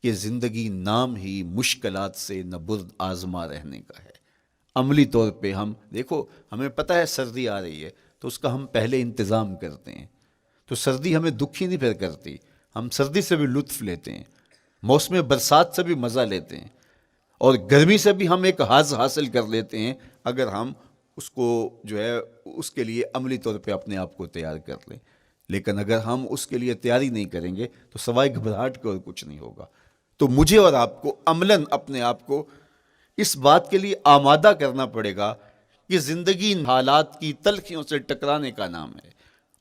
کہ زندگی نام ہی مشکلات سے نہ برد آزما رہنے کا ہے۔ عملی طور پہ ہم دیکھو، ہمیں پتہ ہے سردی آ رہی ہے تو اس کا ہم پہلے انتظام کرتے ہیں، تو سردی ہمیں دکھی نہیں پھر کرتی، ہم سردی سے بھی لطف لیتے ہیں، موسم برسات سے بھی مزہ لیتے ہیں، اور گرمی سے بھی ہم ایک حاز حاصل کر لیتے ہیں اگر ہم اس کو جو ہے اس کے لیے عملی طور پہ اپنے آپ کو تیار کر لیں۔ لیکن اگر ہم اس کے لیے تیاری نہیں کریں گے تو سوائے گھبراہٹ کے اور کچھ نہیں ہوگا۔ تو مجھے اور آپ کو عملاً اپنے آپ کو اس بات کے لیے آمادہ کرنا پڑے گا کہ زندگی ان حالات کی تلخیوں سے ٹکرانے کا نام ہے،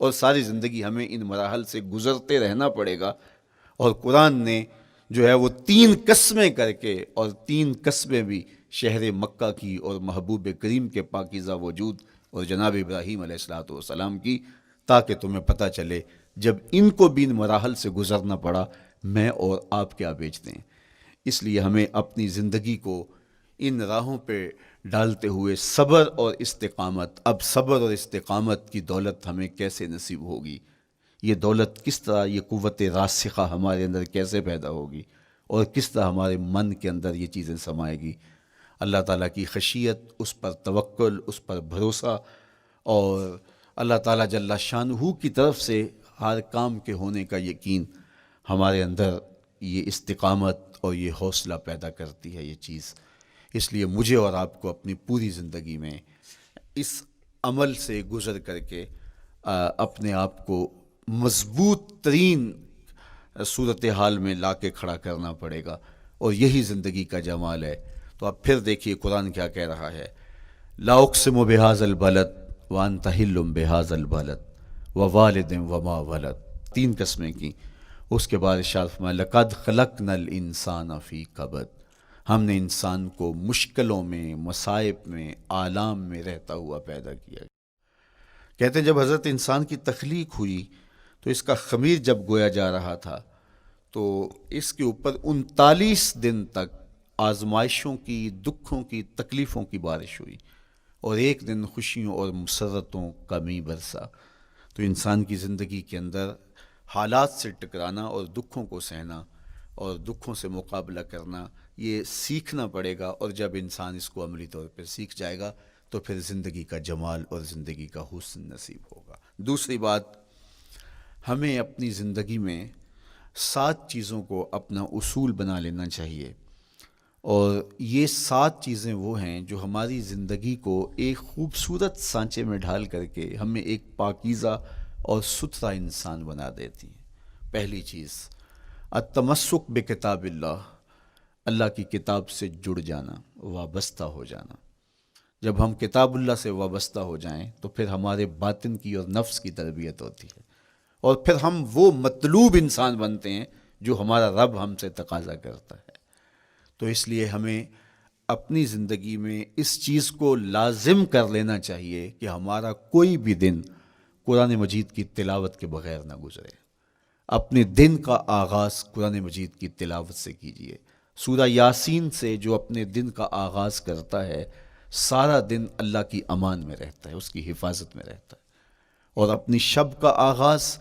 اور ساری زندگی ہمیں ان مراحل سے گزرتے رہنا پڑے گا۔ اور قرآن نے جو ہے وہ 3 قسمیں کر کے، اور 3 قسمیں بھی شہر مکہ کی اور محبوب کریم کے پاکیزہ وجود اور جناب ابراہیم علیہ الصلوۃ والسلام کی، تاکہ تمہیں پتہ چلے جب ان کو بھی ان مراحل سے گزرنا پڑا میں اور آپ کیا بیچتے ہیں۔ اس لیے ہمیں اپنی زندگی کو ان راہوں پہ ڈالتے ہوئے صبر اور استقامت، اب صبر اور استقامت کی دولت ہمیں کیسے نصیب ہوگی، یہ دولت کس طرح، یہ قوت راسخہ ہمارے اندر کیسے پیدا ہوگی، اور کس طرح ہمارے من کے اندر یہ چیزیں سمائے گی۔ اللہ تعالیٰ کی خشیت، اس پر توکل، اس پر بھروسہ، اور اللہ تعالیٰ جل شانہ کی طرف سے ہر کام کے ہونے کا یقین ہمارے اندر یہ استقامت اور یہ حوصلہ پیدا کرتی ہے یہ چیز۔ اس لیے مجھے اور آپ کو اپنی پوری زندگی میں اس عمل سے گزر کر کے اپنے آپ کو مضبوط ترین صورتحال میں لا کے کھڑا کرنا پڑے گا، اور یہی زندگی کا جمال ہے۔ تو اب پھر دیکھیے قرآن کیا کہہ رہا ہے، لا اقسم بہذا البلد وانت حل بہذا البلد ووالد وما ولد، 3 قسمیں کی۔ اس کے بعد ارشاد فرمایا لقد خلقنا الانسان فی کبد، ہم نے انسان کو مشکلوں میں، مصائب میں، آلام میں رہتا ہوا پیدا کیا۔ کہتے ہیں جب حضرت انسان کی تخلیق ہوئی تو اس کا خمیر جب گویا جا رہا تھا تو اس کے اوپر 39 دن تک آزمائشوں کی، دکھوں کی، تکلیفوں کی بارش ہوئی، اور ایک دن خوشیوں اور مسرتوں کا می برسا۔ تو انسان کی زندگی کے اندر حالات سے ٹکرانا اور دکھوں کو سہنا اور دکھوں سے مقابلہ کرنا، یہ سیکھنا پڑے گا، اور جب انسان اس کو عملی طور پہ سیکھ جائے گا تو پھر زندگی کا جمال اور زندگی کا حسن نصیب ہوگا۔ دوسری بات، ہمیں اپنی زندگی میں 7 چیزوں کو اپنا اصول بنا لینا چاہیے، اور یہ 7 چیزیں وہ ہیں جو ہماری زندگی کو ایک خوبصورت سانچے میں ڈھال کر کے ہمیں ایک پاکیزہ اور ستھرا انسان بنا دیتی ہیں۔ پہلی چیز، التمسک بکتاب اللہ، اللہ کی کتاب سے جڑ جانا، وابستہ ہو جانا۔ جب ہم کتاب اللہ سے وابستہ ہو جائیں تو پھر ہمارے باطن کی اور نفس کی تربیت ہوتی ہے، اور پھر ہم وہ مطلوب انسان بنتے ہیں جو ہمارا رب ہم سے تقاضا کرتا ہے۔ تو اس لیے ہمیں اپنی زندگی میں اس چیز کو لازم کر لینا چاہیے کہ ہمارا کوئی بھی دن قرآن مجید کی تلاوت کے بغیر نہ گزرے۔ اپنے دن کا آغاز قرآن مجید کی تلاوت سے کیجیے۔ سورہ یاسین سے جو اپنے دن کا آغاز کرتا ہے، سارا دن اللہ کی امان میں رہتا ہے، اس کی حفاظت میں رہتا ہے، اور اپنی شب کا آغاز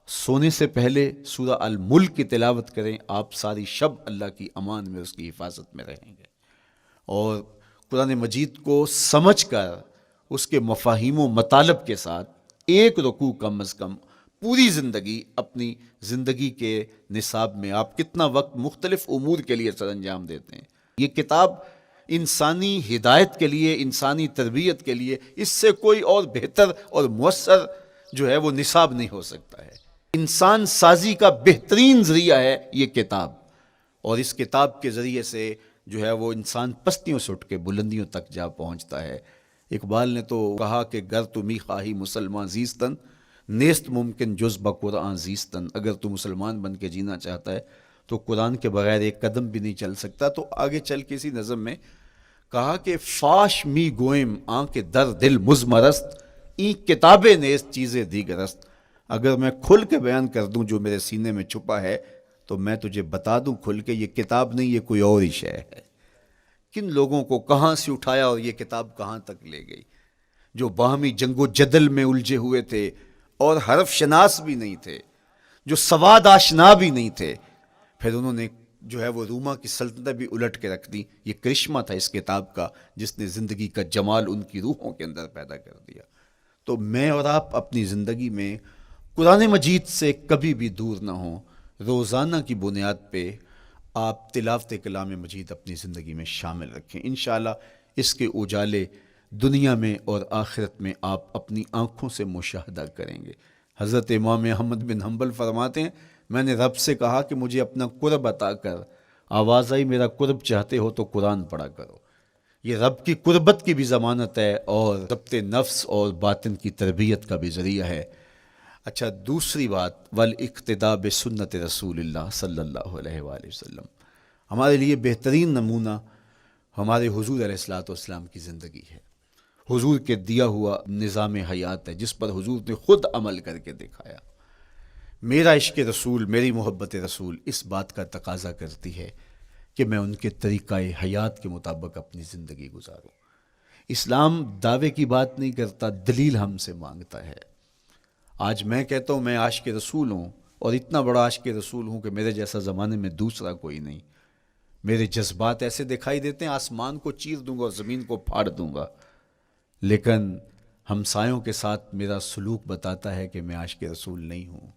سونے سے پہلے سورہ الملک کی تلاوت کریں، آپ ساری شب اللہ کی امان میں، اس کی حفاظت میں رہیں گے۔ اور قرآن مجید کو سمجھ کر اس کے مفاہیم و مطالب کے ساتھ ایک رکوع کم از کم پوری زندگی، اپنی زندگی کے نصاب میں آپ کتنا وقت مختلف امور کے لیے سر انجام دیتے ہیں۔ یہ کتاب انسانی ہدایت کے لیے، انسانی تربیت کے لیے، اس سے کوئی اور بہتر اور مؤثر جو ہے وہ نصاب نہیں ہو سکتا ہے۔ انسان سازی کا بہترین ذریعہ ہے یہ کتاب، اور اس کتاب کے ذریعے سے جو ہے وہ انسان پستیوں سے اٹھ کے بلندیوں تک جا پہنچتا ہے۔ اقبال نے تو کہا کہ گر تمی خواہی مسلمان زیستن، نیست ممکن جز بقرآن زیستن۔ اگر تو مسلمان بن کے جینا چاہتا ہے تو قرآن کے بغیر ایک قدم بھی نہیں چل سکتا۔ تو آگے چل کے اسی نظم میں کہا کہ فاش می گوئم آنکھ در دل مزمرست، این کتاب نیست چیزیں دیگرست۔ اگر میں کھل کے بیان کر دوں جو میرے سینے میں چھپا ہے تو میں تجھے بتا دوں کھل کے، یہ کتاب نہیں، یہ کوئی اور ہی شے ہے۔ کن لوگوں کو کہاں سے اٹھایا اور یہ کتاب کہاں تک لے گئی، جو باہمی جنگ و جدل میں الجھے ہوئے تھے اور حرف شناس بھی نہیں تھے، جو سواد آشنا بھی نہیں تھے، پھر انہوں نے جو ہے وہ روما کی سلطنت بھی الٹ کے رکھ دی۔ یہ کرشمہ تھا اس کتاب کا، جس نے زندگی کا جمال ان کی روحوں کے اندر پیدا کر دیا۔ تو میں اور آپ اپنی زندگی میں قرآن مجید سے کبھی بھی دور نہ ہوں، روزانہ کی بنیاد پہ آپ تلاوت کلام مجید اپنی زندگی میں شامل رکھیں۔ انشاءاللہ اس کے اجالے دنیا میں اور آخرت میں آپ اپنی آنکھوں سے مشاہدہ کریں گے۔ حضرت امام احمد بن حنبل فرماتے ہیں، میں نے رب سے کہا کہ مجھے اپنا قرب عطا کر، آواز آئی میرا قرب چاہتے ہو تو قرآن پڑھا کرو۔ یہ رب کی قربت کی بھی ضمانت ہے اور ضبط نفس اور باطن کی تربیت کا بھی ذریعہ ہے۔ اچھا، دوسری بات، والاقتداء بسنت رسول اللہ صلی اللہ علیہ وآلہ وسلم۔ ہمارے لیے بہترین نمونہ ہمارے حضور علیہ الصلوۃ والسلام کی زندگی ہے، حضور کے دیا ہوا نظام حیات ہے، جس پر حضور نے خود عمل کر کے دکھایا۔ میرا عشق رسول، میری محبت رسول اس بات کا تقاضا کرتی ہے کہ میں ان کے طریقہ حیات کے مطابق اپنی زندگی گزاروں۔ اسلام دعوے کی بات نہیں کرتا، دلیل ہم سے مانگتا ہے۔ آج میں کہتا ہوں میں عاشق رسول ہوں، اور اتنا بڑا عاشق رسول ہوں کہ میرے جیسا زمانے میں دوسرا کوئی نہیں۔ میرے جذبات ایسے دکھائی دیتے ہیں، آسمان کو چیر دوں گا اور زمین کو پھاڑ دوں گا، لیکن ہمسایوں کے ساتھ میرا سلوک بتاتا ہے کہ میں عاشق رسول نہیں ہوں۔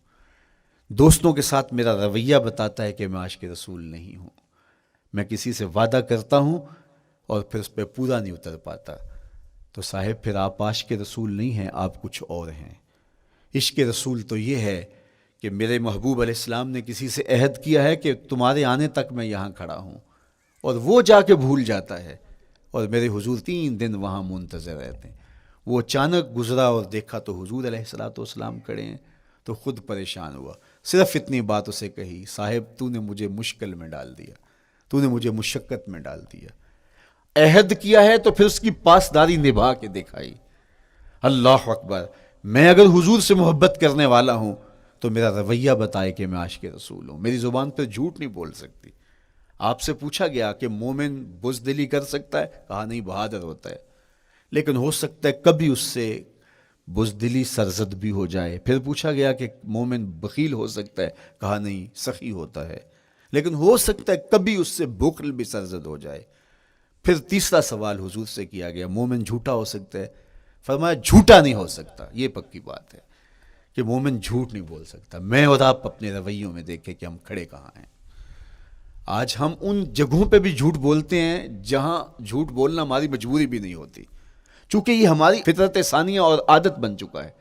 دوستوں کے ساتھ میرا رویہ بتاتا ہے کہ میں عاشق رسول نہیں ہوں۔ میں کسی سے وعدہ کرتا ہوں اور پھر اس پہ پورا نہیں اتر پاتا، تو صاحب پھر آپ عاشق رسول نہیں ہیں، آپ کچھ اور ہیں۔ عشق رسول تو یہ ہے کہ میرے محبوب علیہ السلام نے کسی سے عہد کیا ہے کہ تمہارے آنے تک میں یہاں کھڑا ہوں، اور وہ جا کے بھول جاتا ہے، اور میرے حضور 3 دن وہاں منتظر رہتے ہیں۔ وہ اچانک گزرا اور دیکھا تو حضور علیہ السلام کھڑے ہیں، تو خود پریشان ہوا، صرف اتنی بات اسے کہی، صاحب تو نے مجھے مشکل میں ڈال دیا، تو نے مجھے مشقت میں ڈال دیا۔ عہد کیا ہے تو پھر اس کی پاسداری نبھا کے دکھائی۔ اللہ اکبر! میں اگر حضور سے محبت کرنے والا ہوں تو میرا رویہ بتائے کہ میں عاشق رسول ہوں۔ میری زبان پہ جھوٹ نہیں بول سکتی۔ آپ سے پوچھا گیا کہ مومن بزدلی کر سکتا ہے؟ کہا نہیں، بہادر ہوتا ہے، لیکن ہو سکتا ہے کبھی اس سے بزدلی سرزد بھی ہو جائے۔ پھر پوچھا گیا کہ مومن بخیل ہو سکتا ہے؟ کہا نہیں، سخی ہوتا ہے، لیکن ہو سکتا ہے کبھی اس سے بخل بھی سرزد ہو جائے۔ پھر تیسرا سوال حضور سے کیا گیا، مومن جھوٹا ہو سکتا ہے؟ فرمایا جھوٹا نہیں ہو سکتا، یہ پکی بات ہے کہ مومن جھوٹ نہیں بول سکتا۔ میں اور آپ اپنے رویوں میں دیکھیں کہ ہم کھڑے کہاں ہیں۔ آج ہم ان جگہوں پہ بھی جھوٹ بولتے ہیں جہاں جھوٹ بولنا ہماری مجبوری بھی نہیں ہوتی، چونکہ یہ ہماری فطرت ثانیہ اور عادت بن چکا ہے،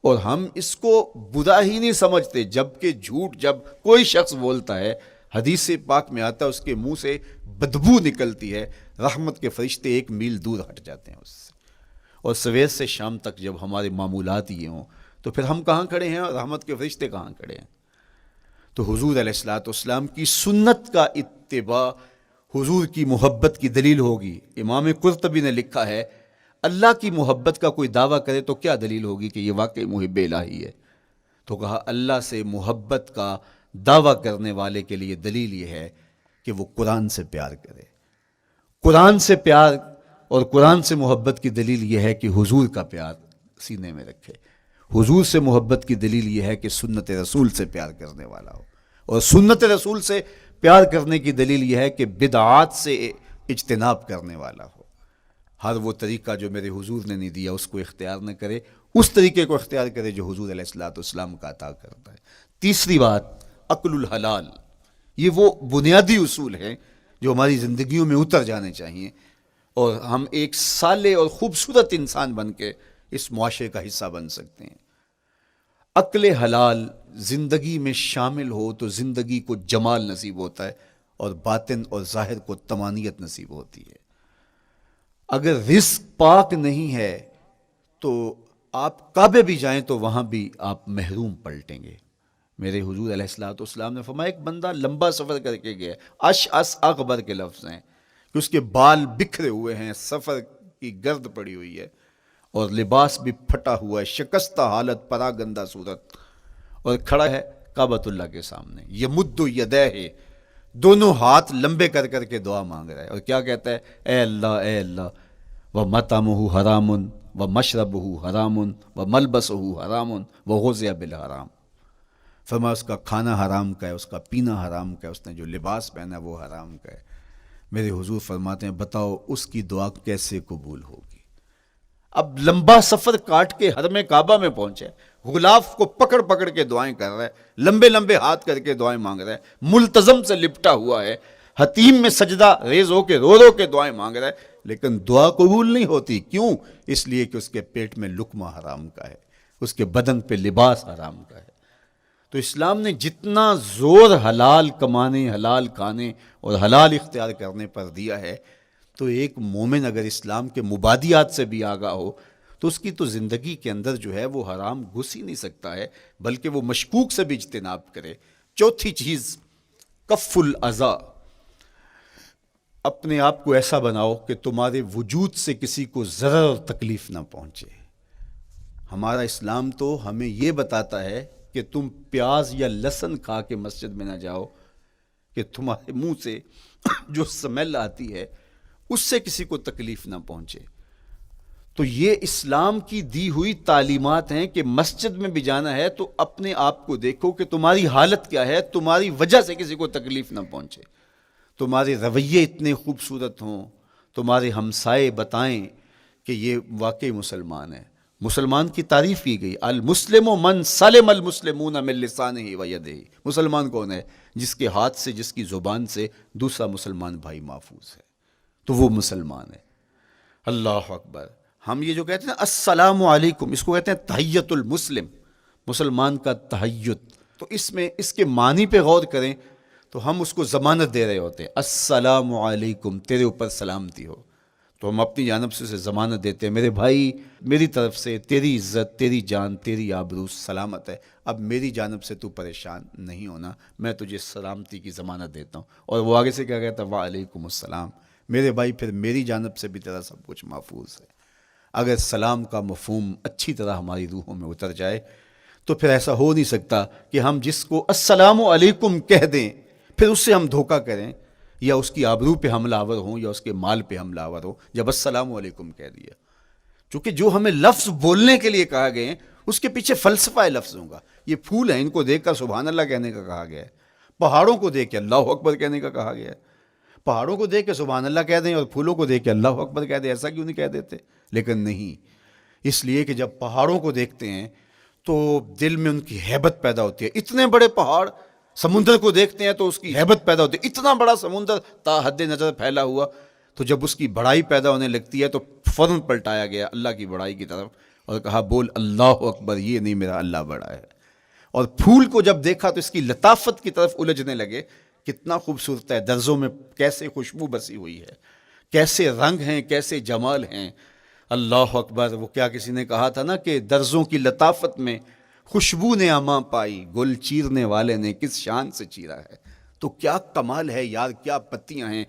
اور ہم اس کو برا ہی نہیں سمجھتے۔ جبکہ جھوٹ جب کوئی شخص بولتا ہے، حدیث پاک میں آتا ہے اس کے منہ سے بدبو نکلتی ہے، رحمت کے فرشتے 1 میل دور ہٹ جاتے ہیں اس سے۔ اور سویر سے شام تک جب ہمارے معمولات یہ ہوں تو پھر ہم کہاں کھڑے ہیں اور رحمت کے فرشتے کہاں کھڑے ہیں؟ تو حضور علیہ الصلوۃ والسلام کی سنت کا اتباع حضور کی محبت کی دلیل ہوگی۔ امام قرطبی نے لکھا ہے، اللہ کی محبت کا کوئی دعویٰ کرے تو کیا دلیل ہوگی کہ یہ واقعی محب الہی ہے؟ تو کہا اللہ سے محبت کا دعویٰ کرنے والے کے لیے دلیل یہ ہے کہ وہ قرآن سے پیار کرے۔ قرآن سے پیار اور قرآن سے محبت کی دلیل یہ ہے کہ حضور کا پیار سینے میں رکھے. حضور سے محبت کی دلیل یہ ہے کہ سنت رسول سے پیار کرنے والا ہو. اور سنت رسول سے پیار کرنے کی دلیل یہ ہے کہ بدعات سے اجتناب کرنے والا ہو. ہر وہ طریقہ جو میرے حضور نے نہیں دیا اس کو اختیار نہ کرے، اس طریقے کو اختیار کرے جو حضور علیہ الصلوۃ والسلام کا عطا کرتا ہے. تیسری بات، عقل الحلال. یہ وہ بنیادی اصول ہیں جو ہماری زندگیوں میں اتر جانے چاہیے اور ہم ایک صالح اور خوبصورت انسان بن کے اس معاشرے کا حصہ بن سکتے ہیں. عقل حلال زندگی میں شامل ہو تو زندگی کو جمال نصیب ہوتا ہے اور باطن اور ظاہر کو طمانینت نصیب ہوتی ہے. اگر رزق پاک نہیں ہے تو آپ کعبے بھی جائیں تو وہاں بھی آپ محروم پلٹیں گے. میرے حضور علیہ الصلوۃ والسلام نے فرمایا ایک بندہ لمبا سفر کر کے گیا، اشعث اغبر کے لفظ ہیں کہ اس کے بال بکھرے ہوئے ہیں، سفر کی گرد پڑی ہوئی ہے اور لباس بھی پھٹا ہوا ہے، شکستہ حالت، پراگندہ صورت، اور کھڑا ہے کعبۃ اللہ کے سامنے. یمد یدیہ، دونوں ہاتھ لمبے کر کر کے دعا مانگ رہا ہے اور کیا کہتا ہے؟ اے اللہ، اے اللہ، ومطعمہ حرام ومشربہ حرام وملبسہ حرام وغذی بالحرام. فرمایا اس کا کھانا حرام کا ہے، اس کا پینا حرام کا ہے، اس نے جو لباس پہنا ہے وہ حرام کا ہے. میرے حضور فرماتے ہیں بتاؤ اس کی دعا کیسے قبول ہوگی؟ اب لمبا سفر کاٹ کے حرم کعبہ میں پہنچے، غلاف کو پکڑ پکڑ کے دعائیں کر رہا ہے، لمبے لمبے ہاتھ کر کے دعائیں مانگ رہا ہے، ملتزم سے لپٹا ہوا ہے، حتیم میں سجدہ ریز ہو کے رو رو کے دعائیں مانگ رہا ہے، لیکن دعا قبول نہیں ہوتی. کیوں؟ اس لیے کہ اس کے پیٹ میں لقمہ حرام کا ہے، اس کے بدن پہ لباس حرام کا ہے. تو اسلام نے جتنا زور حلال کمانے، حلال کھانے اور حلال اختیار کرنے پر دیا ہے، تو ایک مومن اگر اسلام کے مبادیات سے بھی آگاہ ہو تو اس کی تو زندگی کے اندر جو ہے وہ حرام گھس ہی نہیں سکتا ہے، بلکہ وہ مشکوک سے بھی اجتناب کرے. چوتھی چیز، کف الاذی. اپنے آپ کو ایسا بناؤ کہ تمہارے وجود سے کسی کو ضرر اور تکلیف نہ پہنچے. ہمارا اسلام تو ہمیں یہ بتاتا ہے کہ تم پیاز یا لہسن کھا کے مسجد میں نہ جاؤ کہ تمہارے منہ سے جو سمیل آتی ہے اس سے کسی کو تکلیف نہ پہنچے. تو یہ اسلام کی دی ہوئی تعلیمات ہیں کہ مسجد میں بھی جانا ہے تو اپنے آپ کو دیکھو کہ تمہاری حالت کیا ہے، تمہاری وجہ سے کسی کو تکلیف نہ پہنچے. تمہارے رویے اتنے خوبصورت ہوں، تمہارے ہمسائے بتائیں کہ یہ واقعی مسلمان ہے. مسلمان کی تعریف کی گئی، المسلم من سلم المسلمون من لسانہ و یدہ. مسلمان کون ہے؟ جس کے ہاتھ سے، جس کی زبان سے دوسرا مسلمان بھائی محفوظ ہے، تو وہ مسلمان ہے. اللہ اکبر. ہم یہ جو کہتے ہیں السلام علیکم، اس کو کہتے ہیں تحیت المسلم، مسلمان کا تحیت. تو اس میں اس کے معنی پہ غور کریں تو ہم اس کو ضمانت دے رہے ہوتے ہیں، السلام علیکم، تیرے اوپر سلامتی ہو. تو ہم اپنی جانب سے اسے ضمانت دیتے ہیں، میرے بھائی میری طرف سے تیری عزت، تیری جان، تیری آبرو سلامت ہے، اب میری جانب سے تو پریشان نہیں ہونا، میں تجھے سلامتی کی ضمانت دیتا ہوں. اور وہ آگے سے کیا کہتا ہے؟ وعلیکم السلام. میرے بھائی پھر میری جانب سے بھی تیرا سب کچھ محفوظ ہے. اگر سلام کا مفہوم اچھی طرح ہماری روحوں میں اتر جائے تو پھر ایسا ہو نہیں سکتا کہ ہم جس کو السلام علیکم کہہ دیں پھر اس سے ہم دھوکہ کریں یا اس کی آبرو پہ حملہ آور ہوں یا اس کے مال پہ حملہ آور ہوں جب السلام علیکم کہہ دیا. چونکہ جو ہمیں لفظ بولنے کے لیے کہا گئے ہیں اس کے پیچھے فلسفہ ہے لفظوں کا. یہ پھول ہیں، ان کو دیکھ کر سبحان اللہ کہنے کا کہا گیا ہے. پہاڑوں کو دیکھ کے اللہ اکبر کہنے کا کہا گیا ہے. پہاڑوں کو دیکھ کے سبحان اللہ کہہ دیں اور پھولوں کو دیکھ کے اللہ اکبر کہہ دیں، ایسا کیوں نہیں کہہ دیتے؟ لیکن نہیں، اس لیے کہ جب پہاڑوں کو دیکھتے ہیں تو دل میں ان کی ہیبت پیدا ہوتی ہے. اتنے بڑے پہاڑ، سمندر کو دیکھتے ہیں تو اس کی ہیبت پیدا ہوتی ہے. اتنا بڑا سمندر تا حد نظر پھیلا ہوا، تو جب اس کی بڑائی پیدا ہونے لگتی ہے تو فوراً پلٹایا گیا اللہ کی بڑائی کی طرف اور کہا بول اللہ اکبر، یہ نہیں میرا اللہ بڑا ہے. اور پھول کو جب دیکھا تو اس کی لطافت کی طرف الجھنے لگے، کتنا خوبصورت ہے، درزوں میں کیسے خوشبو بسی ہوئی ہے، کیسے رنگ ہیں، کیسے جمال ہیں. اللہ اکبر. وہ کیا کسی نے کہا تھا نا کہ درزوں کی لطافت میں خوشبو نے اماں پائی، گل چیرنے والے نے کس شان سے چیرا ہے. تو کیا کمال ہے یار، کیا پتیاں ہیں،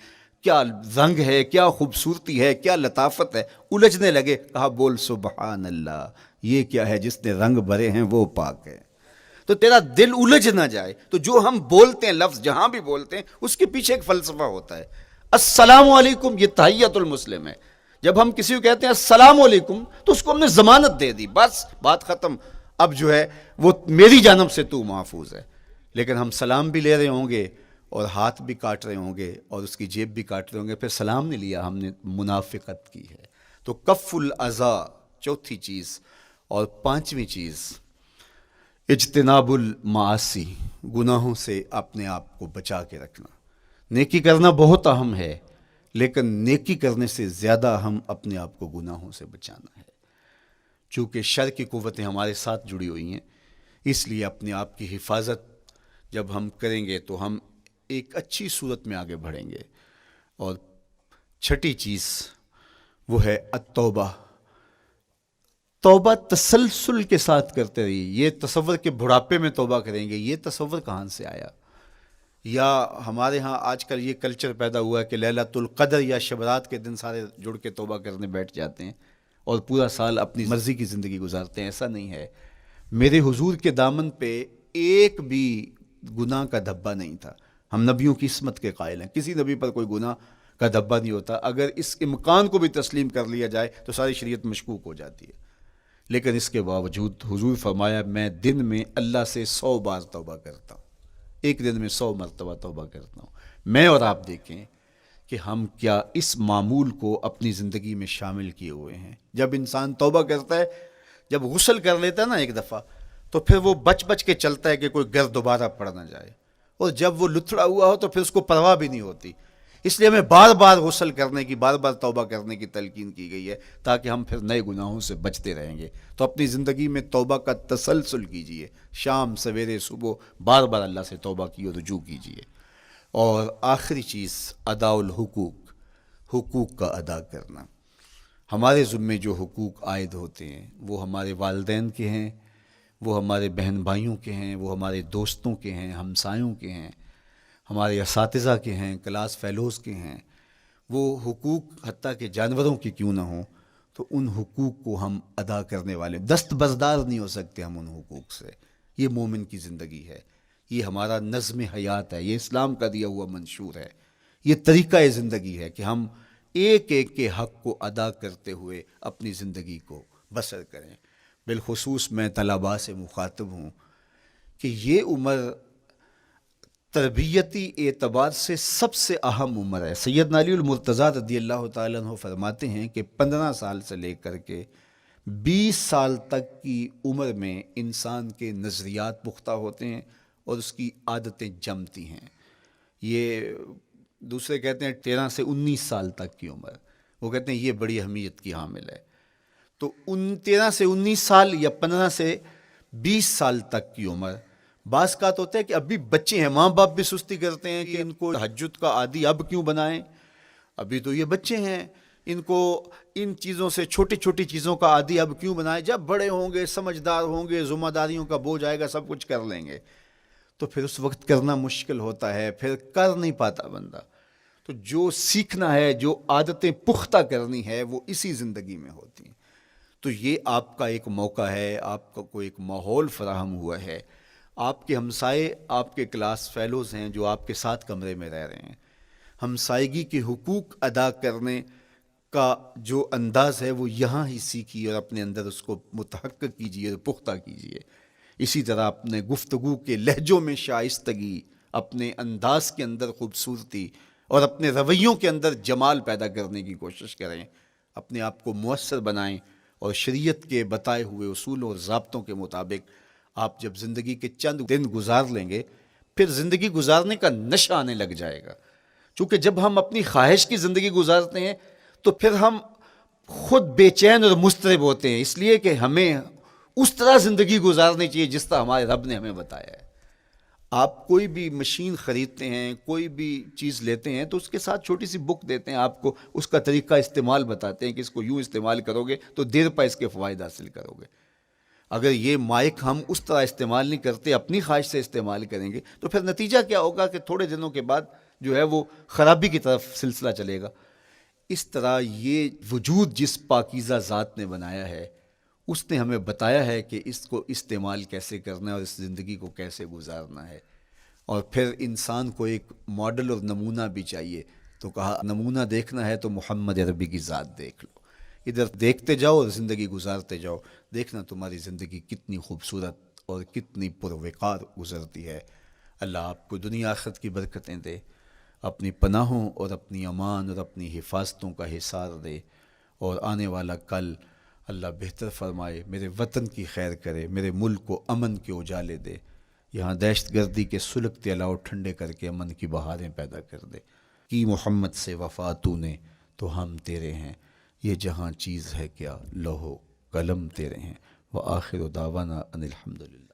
کیا رنگ ہے، کیا خوبصورتی ہے، کیا لطافت ہے. الجھنے لگے، کہا بول سبحان اللہ، یہ کیا ہے، جس نے رنگ بھرے ہیں وہ پاک ہے. تو تیرا دل الجھ نہ جائے. تو جو ہم بولتے ہیں لفظ جہاں بھی بولتے ہیں اس کے پیچھے ایک فلسفہ ہوتا ہے. السلام علیکم یہ تحیت المسلم ہے. جب ہم کسی کو کہتے ہیں السلام علیکم تو اس کو ہم نے ضمانت دے دی، بس بات ختم، اب جو ہے وہ میری جانب سے تو محفوظ ہے۔ لیکن ہم سلام بھی لے رہے ہوں گے اور ہاتھ بھی کاٹ رہے ہوں گے اور اس کی جیب بھی کاٹ رہے ہوں گے، پھر سلام نہیں لیا، ہم نے منافقت کی ہے۔ تو کف الاذی چوتھی چیز، اور پانچویں چیز اجتناب المعاصی، گناہوں سے اپنے آپ کو بچا کے رکھنا۔ نیکی کرنا بہت اہم ہے، لیکن نیکی کرنے سے زیادہ اہم اپنے آپ کو گناہوں سے بچانا ہے۔ چونکہ شر کی قوتیں ہمارے ساتھ جڑی ہوئی ہیں، اس لیے اپنے آپ کی حفاظت جب ہم کریں گے تو ہم ایک اچھی صورت میں آگے بڑھیں گے۔ اور چھٹی چیز وہ ہے التوبہ، توبہ تسلسل کے ساتھ کرتے رہیے۔ یہ تصور کہ بڑھاپے میں توبہ کریں گے، یہ تصور کہاں سے آیا؟ یا ہمارے ہاں آج کل یہ کلچر پیدا ہوا ہے کہ لیلۃ القدر یا شبرات کے دن سارے جڑ کے توبہ کرنے بیٹھ جاتے ہیں اور پورا سال اپنی مرضی کی زندگی گزارتے ہیں۔ ایسا نہیں ہے۔ میرے حضور کے دامن پہ ایک بھی گناہ کا دھبا نہیں تھا۔ ہم نبیوں کی عصمت کے قائل ہیں، کسی نبی پر کوئی گناہ کا دھبا نہیں ہوتا۔ اگر اس امکان کو بھی تسلیم کر لیا جائے تو ساری شریعت مشکوک ہو جاتی ہے، لیکن اس کے باوجود حضور فرمایا میں دن میں اللہ سے 100 بار توبہ کرتا ہوں، ایک دن میں 100 مرتبہ توبہ کرتا ہوں۔ میں اور آپ دیکھیں کہ ہم کیا اس معمول کو اپنی زندگی میں شامل کیے ہوئے ہیں۔ جب انسان توبہ کرتا ہے، جب غسل کر لیتا ہے نا ایک دفعہ، تو پھر وہ بچ بچ کے چلتا ہے کہ کوئی گرد دوبارہ پڑ نہ جائے، اور جب وہ لتھڑا ہوا ہو تو پھر اس کو پرواہ بھی نہیں ہوتی۔ اس لیے ہمیں بار بار غسل کرنے کی، بار بار توبہ کرنے کی تلقین کی گئی ہے، تاکہ ہم پھر نئے گناہوں سے بچتے رہیں گے۔ تو اپنی زندگی میں توبہ کا تسلسل کیجئے، شام سویرے صبح بار بار اللہ سے توبہ کی اور رجوع کیجئے۔ اور آخری چیز ادا الحقوق، حقوق کا ادا کرنا۔ ہمارے ذمے جو حقوق عائد ہوتے ہیں وہ ہمارے والدین کے ہیں، وہ ہمارے بہن بھائیوں کے ہیں، وہ ہمارے دوستوں کے ہیں، ہمسایوں کے ہیں، ہمارے اساتذہ کے ہیں، کلاس فیلوز کے ہیں۔ وہ حقوق حتیٰ کہ جانوروں کی کیوں نہ ہوں، تو ان حقوق کو ہم ادا کرنے والے، دست بردار نہیں ہو سکتے ہم ان حقوق سے۔ یہ مومن کی زندگی ہے، یہ ہمارا نظم حیات ہے، یہ اسلام کا دیا ہوا منشور ہے، یہ طریقہ زندگی ہے کہ ہم ایک ایک کے حق کو ادا کرتے ہوئے اپنی زندگی کو بسر کریں۔ بالخصوص میں طلباء سے مخاطب ہوں کہ یہ عمر تربیتی اعتبار سے سب سے اہم عمر ہے۔ سیدنا علی المرتضیٰ رضی اللہ تعالیٰ عنہ فرماتے ہیں کہ 15 سال سے لے کر کے 20 سال تک کی عمر میں انسان کے نظریات پختہ ہوتے ہیں اور اس کی عادتیں جمتی ہیں۔ یہ دوسرے کہتے ہیں 13 سے 19 سال تک کی عمر، وہ کہتے ہیں یہ بڑی اہمیت کی حامل ہے۔ تو 13 سے 19 سال یا 15 سے 20 سال تک کی عمر، بعض کا تو ہوتا ہے کہ ابھی بچے ہیں، ماں باپ بھی سستی کرتے ہیں کہ ان کو تہجد کا عادی اب کیوں بنائیں، ابھی تو یہ بچے ہیں، ان کو ان چیزوں سے، چھوٹی چھوٹی چیزوں کا عادی اب کیوں بنائیں، جب بڑے ہوں گے، سمجھدار ہوں گے، ذمہ داریوں کا بوجھ آئے گا، سب کچھ کر لیں گے۔ تو پھر اس وقت کرنا مشکل ہوتا ہے، پھر کر نہیں پاتا بندہ۔ تو جو سیکھنا ہے، جو عادتیں پختہ کرنی ہے، وہ اسی زندگی میں ہوتی ہیں۔ تو یہ آپ کا ایک موقع ہے، آپ کا کوئی ایک ماحول فراہم ہوا ہے۔ آپ کے ہمسائے آپ کے کلاس فیلوز ہیں جو آپ کے ساتھ کمرے میں رہ رہے ہیں۔ ہمسائیگی کے حقوق ادا کرنے کا جو انداز ہے وہ یہاں ہی سیکھیے اور اپنے اندر اس کو متحقق کیجیے اور پختہ کیجیے۔ اسی طرح اپنے گفتگو کے لہجوں میں شائستگی، اپنے انداز کے اندر خوبصورتی اور اپنے رویوں کے اندر جمال پیدا کرنے کی کوشش کریں۔ اپنے آپ کو مؤثر بنائیں اور شریعت کے بتائے ہوئے اصول اور ضابطوں کے مطابق آپ جب زندگی کے چند دن گزار لیں گے، پھر زندگی گزارنے کا نشہ آنے لگ جائے گا۔ چونکہ جب ہم اپنی خواہش کی زندگی گزارتے ہیں تو پھر ہم خود بے چین اور مضطرب ہوتے ہیں، اس لیے کہ ہمیں اس طرح زندگی گزارنی چاہیے جس طرح ہمارے رب نے ہمیں بتایا ہے۔ آپ کوئی بھی مشین خریدتے ہیں، کوئی بھی چیز لیتے ہیں تو اس کے ساتھ چھوٹی سی بک دیتے ہیں، آپ کو اس کا طریقہ استعمال بتاتے ہیں کہ اس کو یوں استعمال کرو گے تو دیر پا اس کے فوائد حاصل کرو گے۔ اگر یہ مائک ہم اس طرح استعمال نہیں کرتے، اپنی خواہش سے استعمال کریں گے تو پھر نتیجہ کیا ہوگا کہ تھوڑے دنوں کے بعد جو ہے وہ خرابی کی طرف سلسلہ چلے گا۔ اس طرح یہ وجود جس پاکیزہ ذات نے بنایا ہے، اس نے ہمیں بتایا ہے کہ اس کو استعمال کیسے کرنا ہے اور اس زندگی کو کیسے گزارنا ہے۔ اور پھر انسان کو ایک ماڈل اور نمونہ بھی چاہیے تو کہا نمونہ دیکھنا ہے تو محمد عربی کی ذات دیکھ لو، ادھر دیکھتے جاؤ اور زندگی گزارتے جاؤ، دیکھنا تمہاری زندگی کتنی خوبصورت اور کتنی پروقار گزرتی ہے۔ اللہ آپ کو دنیا آخرت کی برکتیں دے، اپنی پناہوں اور اپنی امان اور اپنی حفاظتوں کا حصار دے، اور آنے والا کل اللہ بہتر فرمائے، میرے وطن کی خیر کرے، میرے ملک کو امن کے اجالے دے، یہاں دہشت گردی کے سلگتے الاؤ ٹھنڈے کر کے امن کی بہاریں پیدا کر دے۔ کی محمد سے وفا تو نے تو ہم تیرے ہیں، یہ جہاں چیز ہے کیا لوح و قلم تیرے ہیں۔ وآخر دعوانا ان الحمدللہ۔